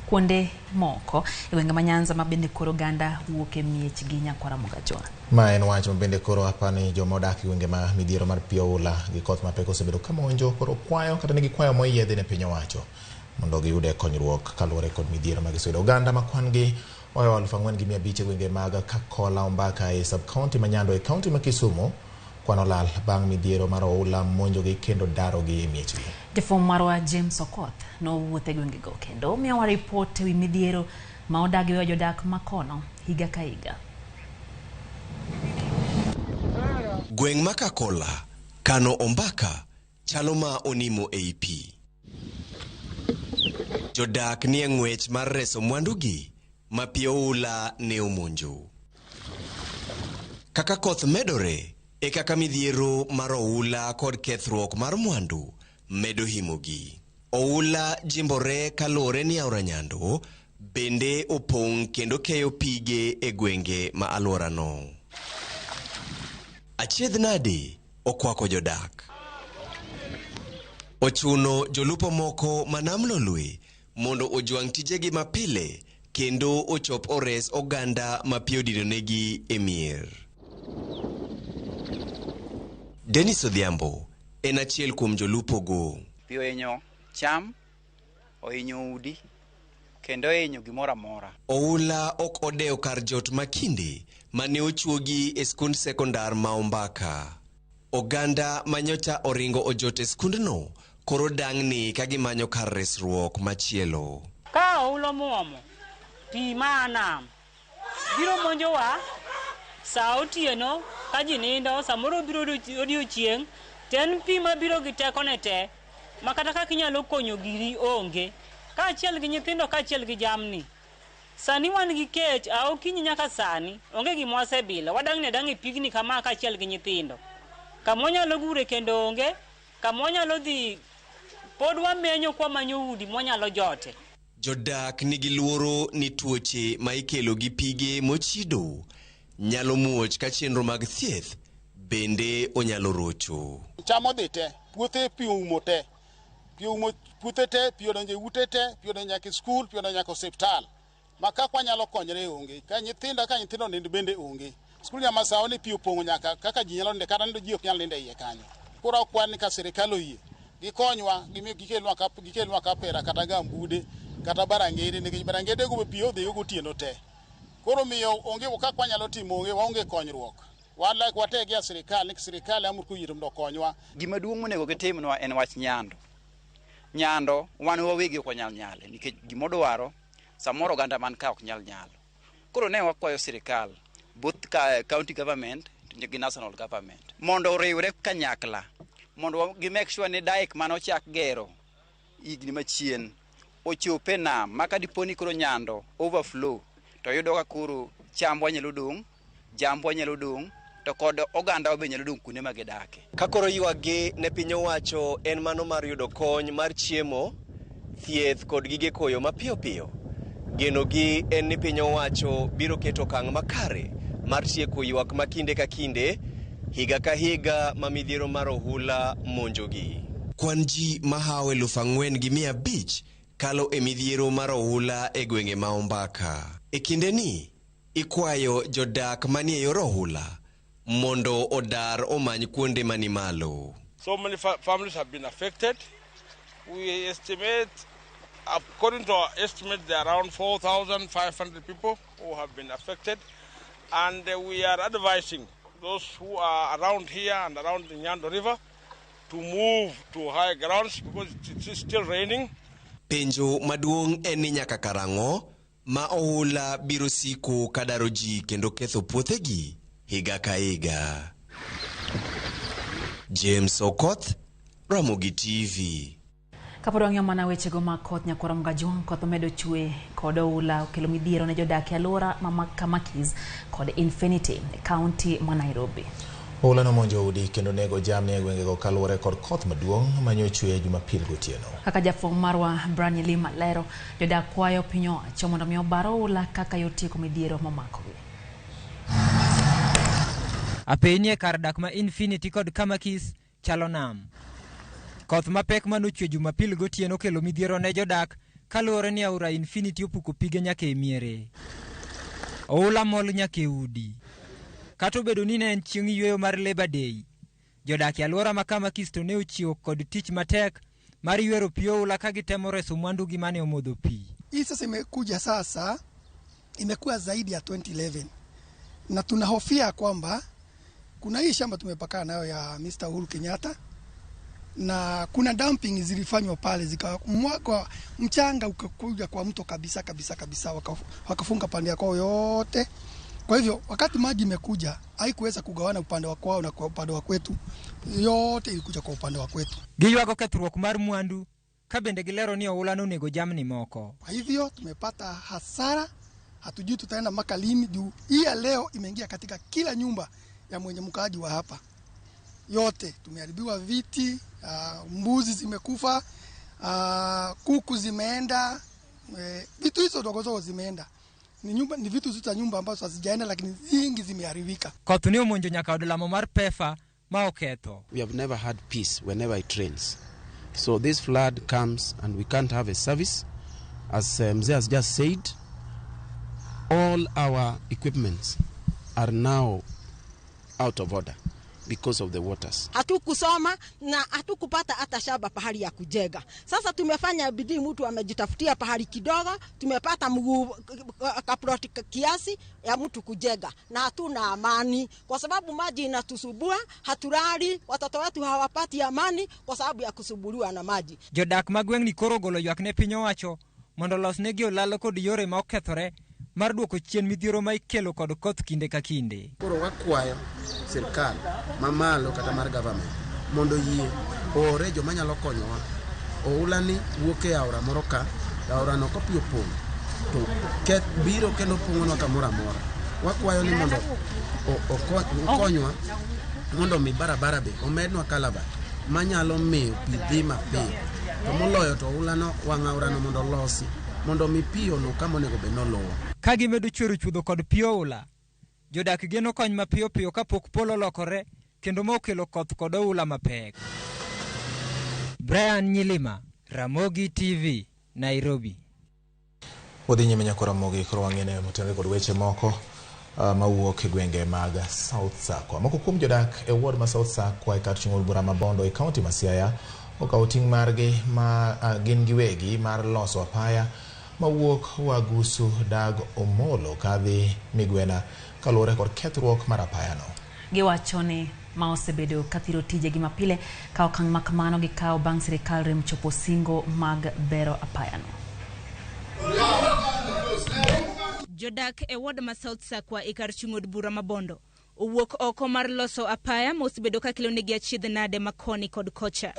kuonde moko e gwenge ma Nyanza ma bende koro ganda wuok e miech gi nyakoro mga juang. Ma en wach mabende koro apani joma odak e gwenge ma midhiero mar pi oula gi koth mapek osebedo kamonjo koro kwayo kata negi kwayo moyiedhi ne piny owacho mondo giyude konyruok kaluwore kod midhiero ma gisudo. Oganda ma kwan gi oyo 4,500 gwenge mag Kakola Ombaka e sub-county Manyando e county ma Kisumu kwano lal bang' midhiero mar oula monjo gi kendo daro gi e miechgi. Jafwambo marwa James Okoth no wuothe gwenge go kendo miyowa ripot wi midhiero ma odagi weyo jodak makono higa ka higa. Gweng' ma Kakola, Kano Ombaka, chalo ma onimo e pi. Jodak nie ng'wech mar reso mwandugi ma pi oula ne omonjo. Kaka koth medore e kaka midhiero mar oula kod kethruok mar mwandu medo himogi. Oula jimbore kaluwore ni aora Nyando bende opong' kendo keyo pige e gwenge ma alwora no. Achiedh nade okwako jodak. Ochuno jolupo moko manam lolwe mondo ojuang' tijegi mapile kendo ochop ores oganda ma pi odinonegi e mier. Dennis Odhiambo en achiel kuom jolupo go. Pi ohinyo cham, ohinyo udi, kendo ohinyo gimoro amora. Oula ok odewo kar jot makinde mane ochuogi e skund sekondar ma Ombaka. Oganda manyocha oringo ojot e skundno koro dang'ni ka gimanyo kar resruok machielo. Ka oula muomo pi manam biro monjowa sa otieno ka ji nindo samoro biro odiochieng' ten pi mabiro gi teko ne te makata kaka inyalo konyo giri onge kaachiel gi nyithindo kaachiel gi jamni. Sani wan gi kech okinyi nyaka sani onge gima wasebilo wadang' e pigni kama kaachiel gi nyithindo kamonyalo gure kendo onge kamonyalo dhi pod wamenyo kwa manyo udi monyalo jote. Jodak nigi luoro ni tuoche ma ikelo gi pige mochido nyalo muoch ka chenro mag thieth bende onyalo rocho. Chamo dhi te, puothe pi umo te. Pi umo puothe te, pi odonjo ute te, pi odonjo nyaka skul, pi odonjo nyaka osiptal. Ma kaka wanyalo konyre onge. Ka nyithindo nindo bende onge. Skul ya masao ni pi opong'o nyaka kaka ji nyalo ninde kata nindo ji ok nyalo ninde iye kanyo. Koro okwan ni ka sirikal oyie gikonywa gikelwa kapera kata gambude kata barangede nikech barangede go pi odhi gotieno te. Koro miyo onge kaka wanyalo timo onge waonge konyruok. Wategi ya sirikal ni sirikal amur kuyiro mondo konywa. Gima duong' monego gitimnwa en wach nyando. Nyando wan wawegi ok wanyal nyale nikech gimodwaro samoro oganda man ka ok nyal nyalo. Koro ne wakwayo sirikal both county government gi national government mondo oriwre kanyakla mondo gi make sure ni daik manochak gero igni machien ochope nam maka diponi koro Nyando overflow to yudo ka kuru chambwa nyalo dung, jambwa nyalo dung, to kod oganda be nyalo dung kuonde ma gidake. Ka koro ywagi ne piny owacho en mano mar yudo kony mar chiemo, thieth kod gige koyo mapiyo piyo. Genogi en ni piny owacho biro keto okang' makare mar tieko ywak ma kinde ka kinde, higa ka higa ma midhiero mar ohula monjogi. Kwan ji mahawe 4,500 kalo e midhiero mar ohula e gwenge ma ombaka. E kinde ni, ikwayo jodak manie yor ohula mondo odar omany kuonde mani malo. So many families have been affected. We estimate, according to our estimate, there are around 4,500 people who have been affected. And we are advising those who are around here and around the Nyando River to move to high grounds because it is still raining. Penjo maduong' en ni nyaka karango ma ohula biro siko kadaro ji kendo ketho puothegi higa ka higa. James Okoth, Ramogi TV. Kapodong mana weche go makoth nyakora mgajong koth medo chwe kod ohula okelo midhiero ne jodak e alwora ma Kamakis kod Infinity County ma Nairobi. Ohula no monjo udi kendo nego jamni e gwengego kaluwore kod koth maduong' manyo chwe Jumapil gotieno. Kaka jafwambo marwa Brian Lima lero, jodak kwayo piny owacho mondo mi obar ohula kaka yotieko midhiero mamakogi. Apenie kar dak ma Infinity kod Kamakis chalo nam. Koth mapek manuchwe Jumapil gotieno kelo midhiero ne jodak kaluwore ni aora Infinity opuko pige nyaka e miere. Ohula mol nyaka e udi. Kato bedo ni ne en chieng' yweyo mar Labor Day, jodak e alwora ma Kamakis to ne ochiwo kod tich matek mar ywero pi ohula ka gitemo reso mwandu gi mane omodho pi. Hii sasa imekuja sasa, imekuwa zaidi ya 2011 na tunahofia kwamba kuna hii shamba tumepakana nayo ya Mr. Uhuru Kenyatta na kuna dumping zilifanywa pale zikamwagwa mchanga ukakuja kwa mto kabisa wakafunga pande yako yote. Kwa hivyo wakati maji imekuja haikuweza kugawana upande wa kwao na kwa upande wa kwetu, yote ilikuja kwa upande wa kwetu. Giywago kethruok mar mwandu ka bende gilero ni ohula no nego jamni moko. Kwa hivyo tumepata hasara, hatujui tutaenda mpaka lini juu hii ya leo imeingia katika kila nyumba ya mwenye mkaaji wa hapa. Yote tumeharibiwa viti, mbuzi zimekufa, kuku zimeenda, vitu hizo dogo zimeenda. Ni vitu za nyumba ambazo hazijaenda lakini zingi zimeharibika. Koth ni omonjo nyaka od lamo mar Pefa ma oketho. We have never had peace whenever it rains. So this flood comes and we can't have a service. As Mzee has just said, all our equipments are now out of order because of the waters. Hatukusoma na hatukupata hata shamba pahali ya kujega. Sasa tumefanya bidii, mtu amejitafutia pahali kidogo, tumepata kaploti kiasi ya mtu kujega na hatuna amani kwa sababu maji inatusubua, haturali, watoto wetu hawapati amani kwa sababu ya kusubuliwa na maji. Jodak magweng ni koro golo ywak ne piny owacho mondo losnegi olalo kod yore ma okethore mar duoko chien midhiero ma ikelo kod koth kinde ka kinde. Koro wakwayo sirkal mamalo kata mar government mondo yie ore joma nyalo konyowa. Ohula ni wuok e aora moro ka, aora no kopio pong to ket biro kendo pongono kamora mora. Wakwayo ni mondo okonywa mondo mi barabara be omednwa kalaba manyalo miyo pi dhi mapiyo. To moloyo to ohula no wang' aora no mondo losi mondo mi pi ono kama onego bed nolowo. Ka gimedo chwero chuodho kod pi ohula, jodak geno kony mapiyo piyo kapok polo lokore kendo ma okelo koth kod ohula mapek. Brian Nyilima, Ramogi TV, Nairobi. Odhi nyime nyako Ramogi koro wang'ene motenore kod weche moko mawuok e gwenge mag South Sakwa. Moko kuom jodak e ward ma South Sakwa e kar chung' od bura ma Bondo e kaunti ma Siaya okawo ting' margi ma gin giwegi mar loso apaya mawuok Wagusu dag Omolo kadhi Migwena kaluwore kod kethruok mar apayano. Giwacho ni ma osebedo kathiro tijegi mapile ka okang' ma kamano gikawo bang' sirikal rem chopo singo mag bero apayano. Jodak e ward ma South Sakwa e kar chung' od bura ma Bondo owuok oko mar loso apaya ma osebedo ka kelo negi achiedh nade makoni kod kocha.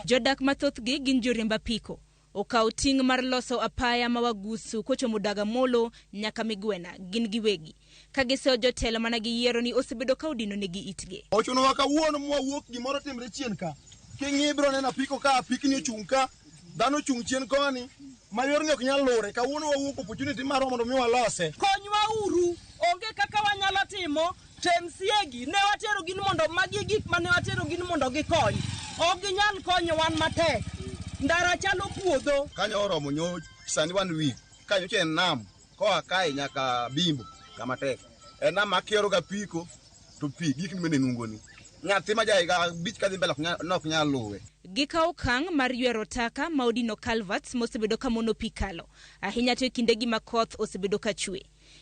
Jodak mathothgi gin joriemb apiko Okao ting' mar loso apaya mawagusu kochomo Dagamolo nyaka Migwena gin giwegi. Kagiseo jotelo mana giyiero ni osebedo ka odino negi itgi. Ochuno waka wuono mwawuok gimoro timre chien ka. Kingi biro nena piko ka apikni ochung' ka. Dhano chung' chien koni. Mayor ni ok nyal lure. Kawuono wawuok opportunity maro mondo mi walose. Konywa uru. Onge kaka wanyalo timo. Temsiegi ne watero gin mondo magi gik mane watero gin mondo gikony. Ok ginyal konyo wan matek. Ndara chalo puodho. Kanyo oromo nyo sani wan wi. Kanyo chen nam. Koa kae nyaka Bimbo kama tek. Nam makiero ga piko to pi gik mene nungoni. Nyathi ma jai ga bich ka dhimbele nok nyal luwe. Gikao kang' mar ywero taka ma odino culverts mosebedo ka mono pi kalo. Ahinya to kindegi ma koth osebedo ka chwe.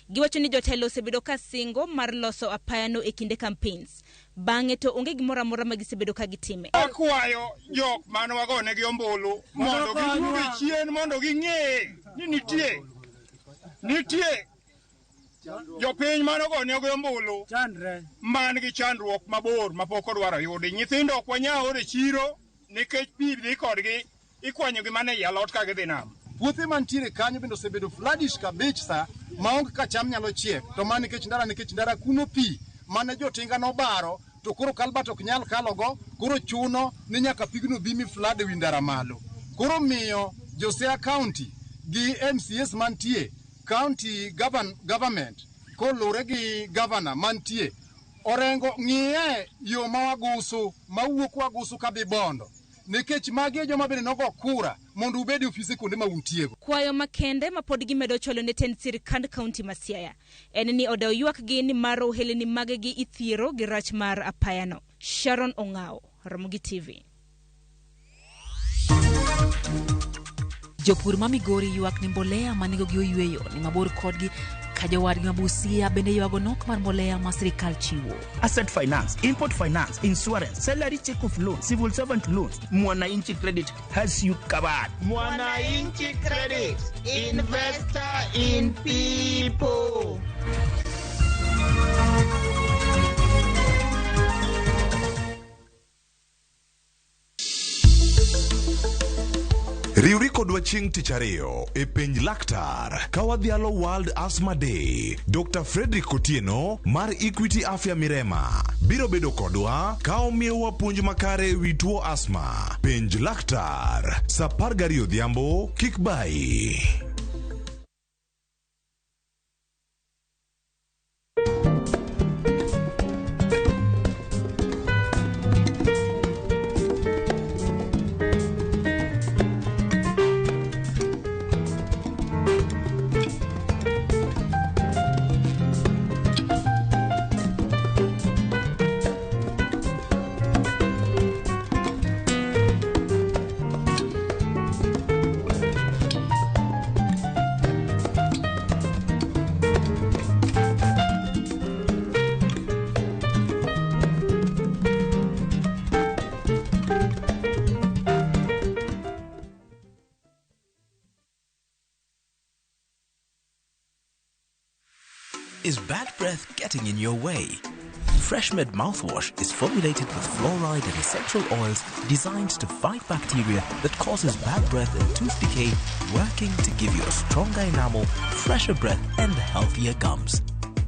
Giwacho ni jotelo osebedo ka singo mar loso apayano e kinde campaigns. Bang'e to onge gimoro amora ma gisebedo ka gitime. Akwayo jok mano wagone gi ombulu mondo giduoge chien mondo ging'e ni nitie jopiny mano gone gi ombulu man gi chandruok mabor mapok odwaro yudi. Nyithindo ok wanyal ore chiro nikech pi dhi kodgi ikwanyo gi mane yalot ka gidhi nam. Puothe mantiere kanyo bende osebedo floodish kabisa maonge ka cham nyalo chiek. To man nikech ndara kuno pi mane jotinga nobaro to koro kalbat ok nyal kalogo, koro chuno ni nyaka pigno bi mi flood wi ndara malo. Koro miyo Josiaya County gi MCS mantie, county government kolure gi governor mantie orengo ng'iye yo mawagusu mawuok wagusu ka Bibondo. Nikech magi joma bende nogo kura mondo ubedi ofise kuonde ma untiego. Kwayo makende ma pod gimedo cholo ne ten sirkand kaunti ma Siaya en ni odewo ywak gi ni mar ohelni magegi ithiero gi rach mar apayano. Sharon Ong'ao, Ramogi TV. Jopur ma Migori ywak ni mbolea manigo gi oyweyo ni mabor kodgi ka jowadgi ma Busia bende ywago nok mar mbolea ma sirkal chiwo. Asset finance, import finance, insurance, salary check of loans, civil servant loans. Mwananchi Credit has you covered. Mwananchi Credit, investor in people. Riwri kodwa chieng' tich ariyo e penj laktar ka wadhialo World Asthma Day. Dr. Frederick Otieno mar Equity Afya Mirema biro bedo kodwa ka omiyowa puonj makare wi tuo asma. Penj laktar sa 12 odhiambo kik bai. Is bad breath getting in your way? Freshmed mouthwash is formulated with fluoride and essential oils designed to fight bacteria that causes bad breath and tooth decay, working to give you a stronger enamel, fresher breath and healthier gums.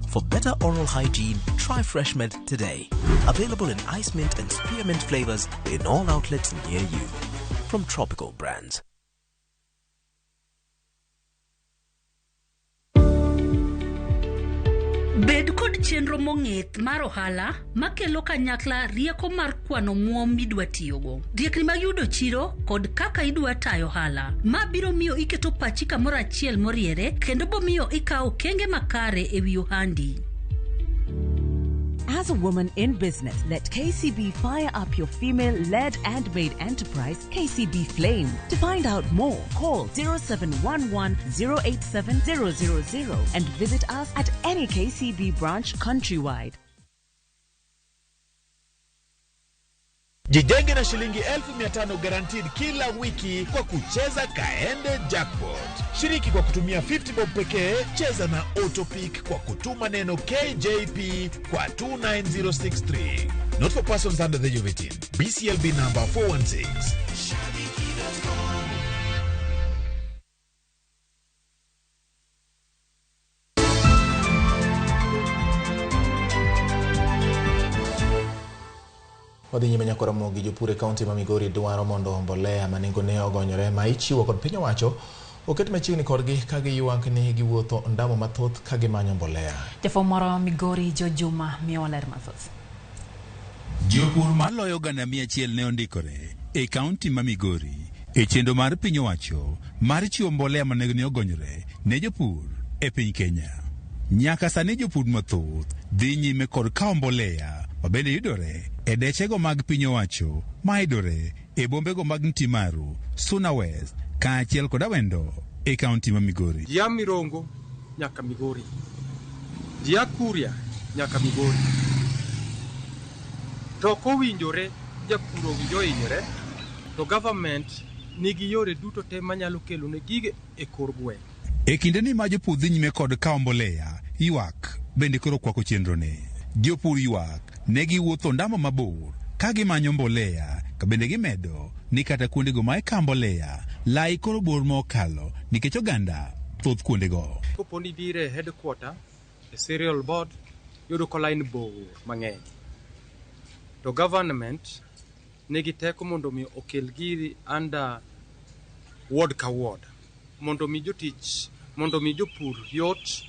For better oral hygiene, try Freshmed today. Available in ice mint and spearmint flavors in all outlets near you. From Tropical Brands. Bed kod chenro mong'ith mar ohala makelo kanyakla rieko mar kwano muom midwa tiyogo, riekni mag yudo chiro kod kaka idwa tayo ohala. Ma biro miyo iketo pachi kamoro achiel moriere kendo bomiyo ikawo kenge makare e wi ohandi. As a woman in business, let KCB fire up your female-led and made enterprise, KCB Flame. To find out more, call 0711 087 000 and visit us at any KCB branch countrywide. Jijenge na shilingi 1500 guaranteed kila wiki kwa kucheza Kaende Jackpot. Shiriki kwa kutumia 50 bob pekee, cheza na Autopic kwa kutuma neno KJP kwa 29063. Not for persons under the age of 18. BCLB number 416. Wadhi nyime nyaka Ramogi jopur e kaunti ma Migori dwaro mondo mbolea ma nengone ogonyore ma ichiwo kod piny owacho oket machiegni kodgi ka giywak ni giwuotho ndamo mathoth ka gimanyo mbolea. Jafwambo moro Migori Jojuma miyowa ler mathoth. Jopur maloyo gana 100 ne ondikore e kaunti ma Migori e chenro mar piny owacho mar chiwo mbolea ma nengone ogonyore ne jopur e piny Kenya. Nyaka sani jopur mathoth dhi nyime kod kawo mbolea ma bende yudore e dechego mag piny owacho ma yudore e bombego mag Ntimaru, Suna West kaachiel kod Awendo e kaunti ma Migori. Jia Mirongo nyaka Migori, Jia Kuria nyaka Migori. To kowinjore japur owinjo hinyore, to government nigi yore duto te manyalo kelo ne gige e kor gweng'. E kinde ni ma jopur dhi nyime kod kawo mbolea, ywak bende koro kwako chenrone. Jopur ywak ne giwuotho ndamo mabor ka gimanyo mbolea, ka bende gimedo ni kata kuondego ma ikawo mbolea lai koro bor ma okalo nikech oganda thoth kuondego. Koponi dire headquarter e cereal board yudo ko line bor mang'eny. To government nigi teko mondo mi okel giri under ward ka ward, mondo mi jotich, mondo mi jopur yot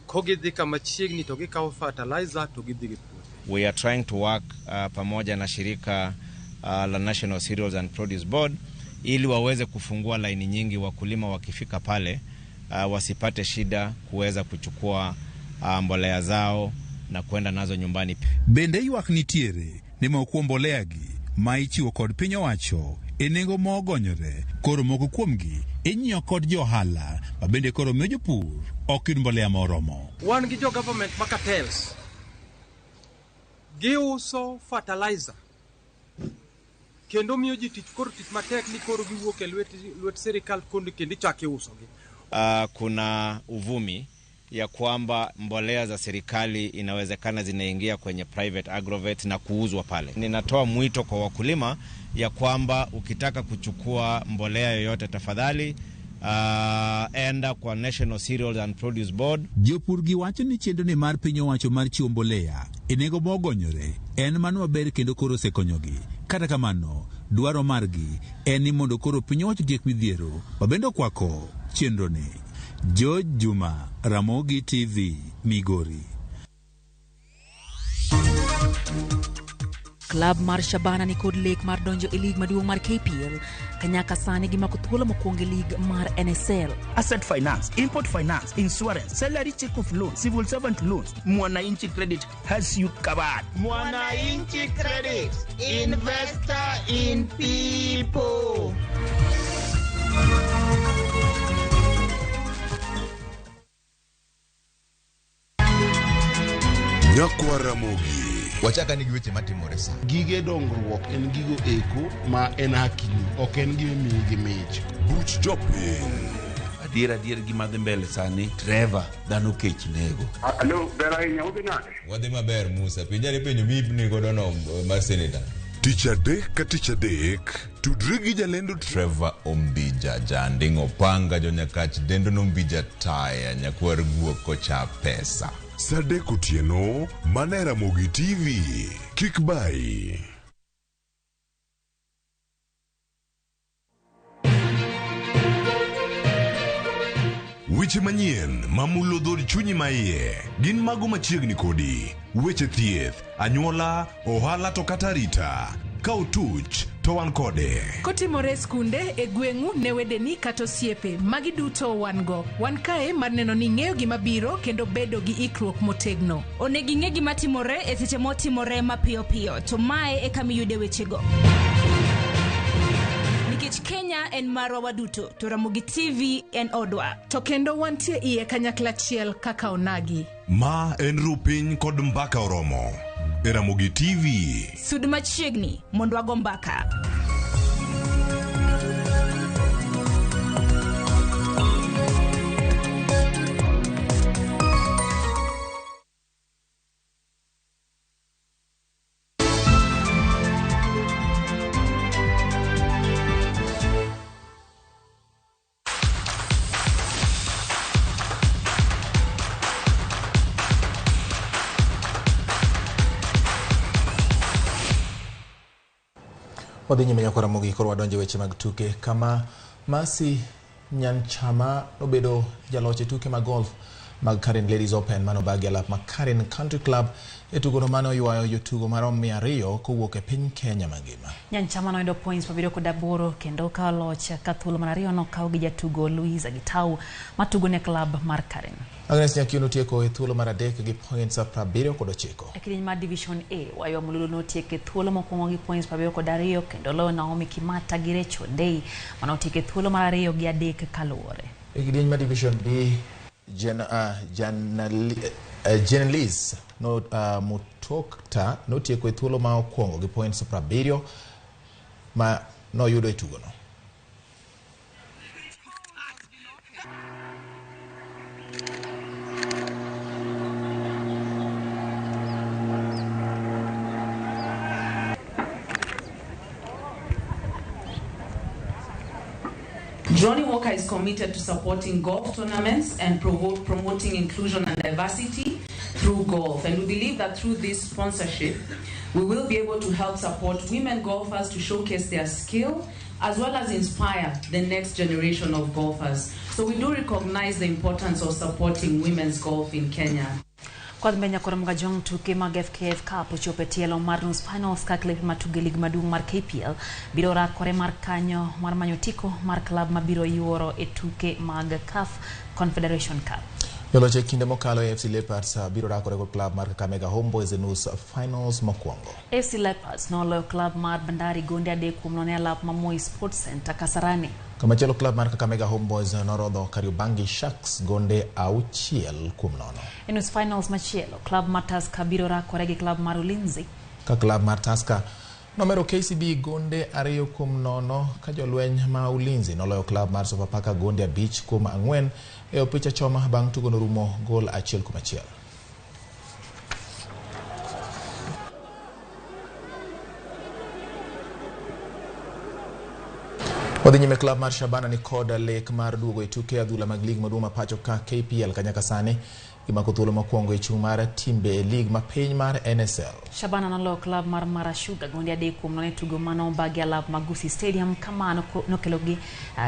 ko gidhi kama chiegni to gikawo fertilizer to gidhi gipur. We are trying to work pamoja na shirika la National Cereals and Produce Board ili waweze kufungua laini nyingi, wakulima wakifika pale wasipate shida kuweza kuchukua mbolea zao na kwenda nazo nyumbani. Bende ywak nitiere ni mokuo mbolea gi ma ichiwo kod piny owacho e nengo ma ogonyore, koro moko kuomgi inyiewo kod johala ma bende koro miyo jopur ok yud mbolea moromo. Wan gi jo government ma cartels giuso fertilizer kendo miyo ji tich koro tich matek ni koro giwuok e lwet serikal kendo chake usogi. Kuna uvumi ya kwamba mbolea za serikali inawezekana zinaingia kwenye private agrovet na kuuzwa pale. Ninatoa mwito kwa wakulima ya kwamba ukitaka kuchukua mbolea yoyote tafadhali enda kwa National Cereals and Produce Board. Jopur giwacho ni chenro ni mar piny owacho mar chiwo mbolea e nengo ma ogonyore en mano maber kendo koro osekonyogi. Kata kamano, dwaro margi en ni mondo koro piny owacho tiek midhiero ma bende okwako chenro ni. Jojuma, Ramogi TV, Migori. Club mar Shabana ni kod lek mar donjo e lig maduong' mar KPL kanyaka sani gimako thuolo mokwongo e lig mar NSL. Asset finance, import finance, insurance, salary check of loan, civil servant loans. Mwananchi Credit has you covered. Mwananchi Credit, investor in people. Nyakwa Ramogi. Wachaka nigi weche matimore sa. Gige dongruok en gigo eko ma en hakili, ok en gime miyi gi mich. Buch jopiny. Adier gima dhi mbele sani, Trevor dhano kech nego. Alo, ber ahinya udhi nade? Wadhi maber Musa, pinjari penjo mibni godo no mar seneta. Tich adek ka tich adek, tudri gi jalendo Trevor Ombija, janding opanga jonyakach dendo nombija taya nyakwar guok kocha pesa. Sadek otieno, mane Ramogi TV. Kik bai. Weche manyien mamulo dhod chunyi maiye gin mago machiegni kodi. Weche thieth, anyuola, ohala to kata rita. Ka utuch to wan kode. Kotimore skunde e gweng'u ne wedeni kata osiepe magi duto wan go. Wan kae mar neno ni ng'eyo gima biro kendo bedo gi ikruok motegno. Onego ing'e gima timore e seche motimore mapiyo piyo, to mae e kama iyude wechego. Nikech Kenya en marwa waduto, to Ramogi TV en odwa. To kendo wantie iye kanyakla achiel kaka onagi. Ma en rupiny kod mbaka oromo. E Ramogi TV. Sud machiegni mondo wago mbaka. Odhi nyime nyakora Ramogi koro wadonje weche mag tuke kama Masi Nyanchama nobedo jaloche tuke mag golf mag Karen Ladies Open manobagi alap mag Karen Country Club tugono mano oywayo jotugo marom 200 kowuok e piny Kenya mangima. Nyanchama noyudo points 78 kendo ka loch ka thuolo mar ariyo nokaw gi jatugo Luisa Gitau matugo ne club mar Karen. Agnes Nyakio notieko e thuolo mar adek gi points 79. E kidieny mar Division A, Wayo Mululu notieko e thuolo mokwongo gi points 72 kendo lo Naomi Kimata gi Rachel Day manotieko e thuolo mar ariyo gi 3 kaluwore. E kidieny mar Division B, Jeneliz Mutokta notieko e thuolo ma okwongo gi points 70 ma noyudo e tugono. Johnny Walker is committed to supporting golf tournaments and promoting inclusion and diversity through golf. And we believe that through this sponsorship, we will be able to help support women golfers to showcase their skill, as well as inspire the next generation of golfers. So we do recognize the importance of supporting women's golf in Kenya. Kod menya kora mga jong tuke mag FKF Cup ochope tielo mar nus finals ka klip matuge lig maduong mar KPL biro rakore mar kanyo mar manyotiko mar club mabiro yuoro e tuke mag CAF Confederation Cup. Joloche kinde mokalo AFC Leopards biro rakore kod club mar Kakamega Homeboys e nus finals mokwongo. AFC Leopards noloyo club mar Bandari Gonde 3-0 e alap ma Moi Sports Center Kasarani. Kamachielo club mar Kakamega Homeboys norodho Kariobangi Sharks Gonde 6-0. E nus finals machielo, club mar Tusker biro rakore gi club mar Ulinzi. Ka club mar Tusker nomero KCB Gonde 2-0 ka jolweny ma Ulinzi noloyo club mar Sofapaka Gonde 5-4 e opich achoma bang' tugo norumo gol 1-1. Odhi nyime club mar Shabana ni kod lek mar duogo e tuke adhula mag lig maduong' ma pacho ka KPL kanyaka sani gimako thuolo mokwongo e chung' mar timbe e lig ma piny mar NSL. Shabana noloyo club mar Marashuga Gonde 3-0 e tugo manobagi alap mag Gusii Stadium kamano nokelogi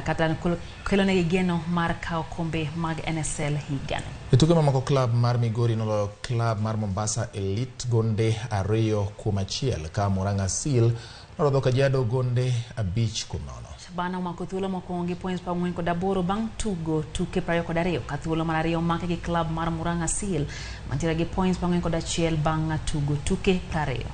kata kelonegi geno mar kawo kombe mag NSL higani. E tuke mamoko club mar Migori noloyo club mar Mombasa Elite Gonde 2-1 ka Murang'a Seal norodho Kajiado Gonde 5-0. Shabana omako thuolo mokwongo gi points 48 bang' tugo tuke 22 ka thuolo mar ariyo omake gi club mar Murang'a Seal mantiere gi points 41 bang' tugo tuke 20.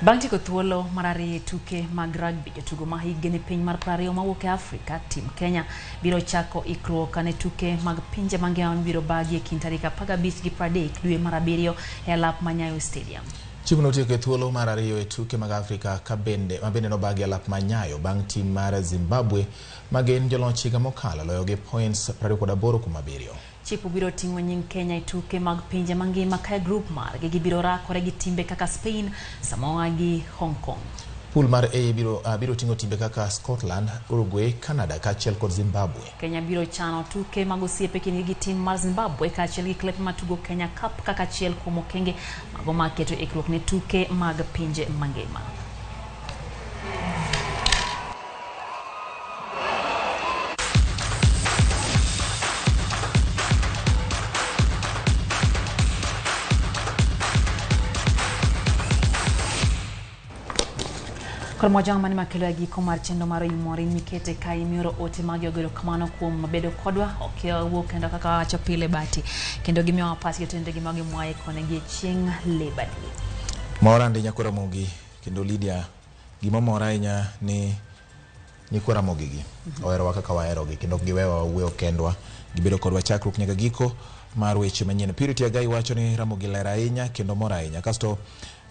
Bang' tieko thuolo mar ariyo tuke mag rugby, jotugo ma higni piny mar 20 mawuok e Afrika, tim Kenya biro chako ikruok ne tuke mag pinje mangima biro bagi e kind tarik 15 gi 30 dwe mar 7 e alap ma Nyayo Stadium. Chiegni notieko e thuolo mar ariyo e tuke mag Afrika ma bende nobagi alap ma Nyayo bang' tim mar Zimbabwe ma gin joloch higa mokalo loyo gi points 28-7. Chipo biro ting'o nying Kenya e tuke mag pinje mangima ka group mar gibiro rakore gi timbe kaka Spain, Samoa gi Hong Kong. Pool mar A biro ting'o timbe kaka Scotland, Uruguay, Canada kaachiel kod Zimbabwe. Kenya biro chano tuke mag osiepe kindgi gi tim mar Zimbabwe kaachiel gi klep matugo Kenya Cup kaka achiel kuom okenge mago maketo ikruok ne tuke mag pinje mangima. Kormojang mani makelo ya giko mar chendo mar Oimore mikete ka imioro ote mag yogero kamano kuom mabedo kodwa okio wuok kendo kaka wacho pile bati kendo gimiwa wapasi yotende gimagi mwae kone gi chieng' Labor Day. Mora ndi nyakora Ramogi kendo Lydia gima mora ahinya ni kwa Ramogi gi oherowa kaka waherogi kendo giwewa wuoyo kendwa gibedo kodwa chakruok nyaka giko mar weche manyien. Purity Agai wacho ni Ramogi ler ahinya kendo mora ahinya. Kasto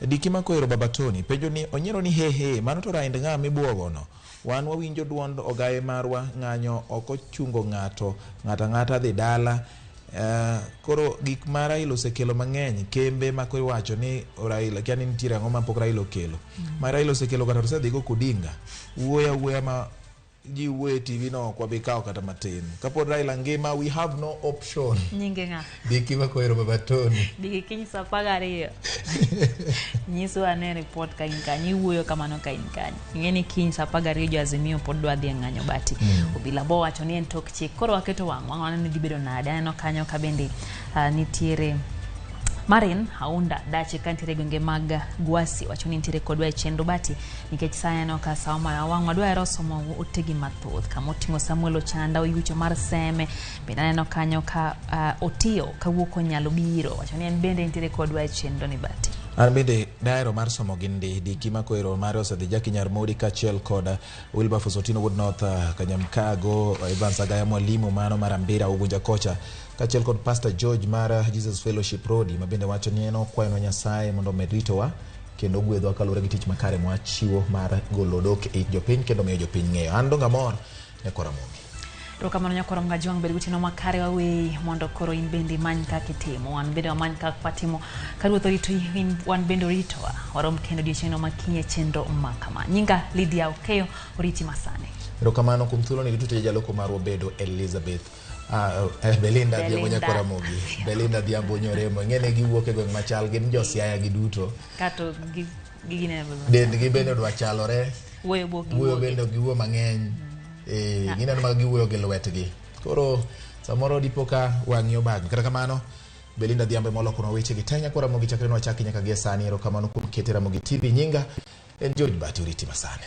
Dikima koero Babatoni penjo ni onyero ni hehe mano to raind ng'a mibuogo no. Wan wawinjo duond ogaye marwa ng'anyo oko chungo ng'ata dhi dala. Koro gik ma Raila osekelo mang'eny kembe ma koro wacho ni Raila kiani nitiere ang'o ma pok Raila okelo. Ma Raila osekelo kata osedhi go Kudinga. Wuoya ma jiwe TV no kwa bikao kata matin. Kapod Raila ngima, we have no option. Nyinge nga. Diki makoero babatoni. Diki kinyi sapagari. Nyisu ane report ka inkanyi uyo kama no ka inkanyi. Ngeni kinyi sapagari jo azimio podwa dhia nganyo bati. Ubila bo wachoni entok chik. Koro waketo wangwana ni dibedo na adane no kanyo kabendi nitiere Marin haunda dache kantire gwenge mag Gwasi wachoni nitiere kodwa e chendo bati nikech saya no ka saoma ya wangwa dwa erosomo utegi mathoth kama otingo Samuel Ochanda oyucho mar seme benda no kanyo ka Otio kawuoko nyalo biro wachoni en bende nitiere kodwa e chendo ni bati. An bende daero mar somo gindi di kima koero mar osedhi Jaki Nyarmodi kachiel kod Wilberforce Otieno Wood North Kanyamkago Evans Agaya Mwalimu mano mar Ambira Ugunja Kocha kachiel kod Pastor George mar Jesus Fellowship Road mabende wacho ni eno kwayo Nyasaye mondo medritowa kendo gwedhwa kalure gi tich makare mwachiwo mar golo dok e jopiny kendo miyo jopiny ng'eyo. An donga mor ne Ramogi. Rokamano nyakoro mgajwang bedo gutino makare wawe mondo koro in bende many kaka itimo wan bende many kaka patimo karuotho rito in wan bende ritowa warom kendo odiochieng'no makinye chenro makama. Nyinga Lydia Okeyo oriti masane. Rokamano kuom thuolo ni duto jaloko marwa bedo Elizabeth Belinda Dhiambo nyako Ramogi. Belinda Dhiambo nyoremo ng'ene giwuok e gweng' machal gin josiaya gi duto kato gigine dend gi bende dwa chalore wuoyo bende giwuo mang'eny gineno mag giwuoyo gi lwetgi koro samoro dipoka wang'io bag kata kamano Belinda Dhiambo moloko no weche gi tanya ko Ramogi chakre no chaki nyaka gie sani. Erokamano kuom kete Ramogi TV. Nyinga en George Bati oriti masane.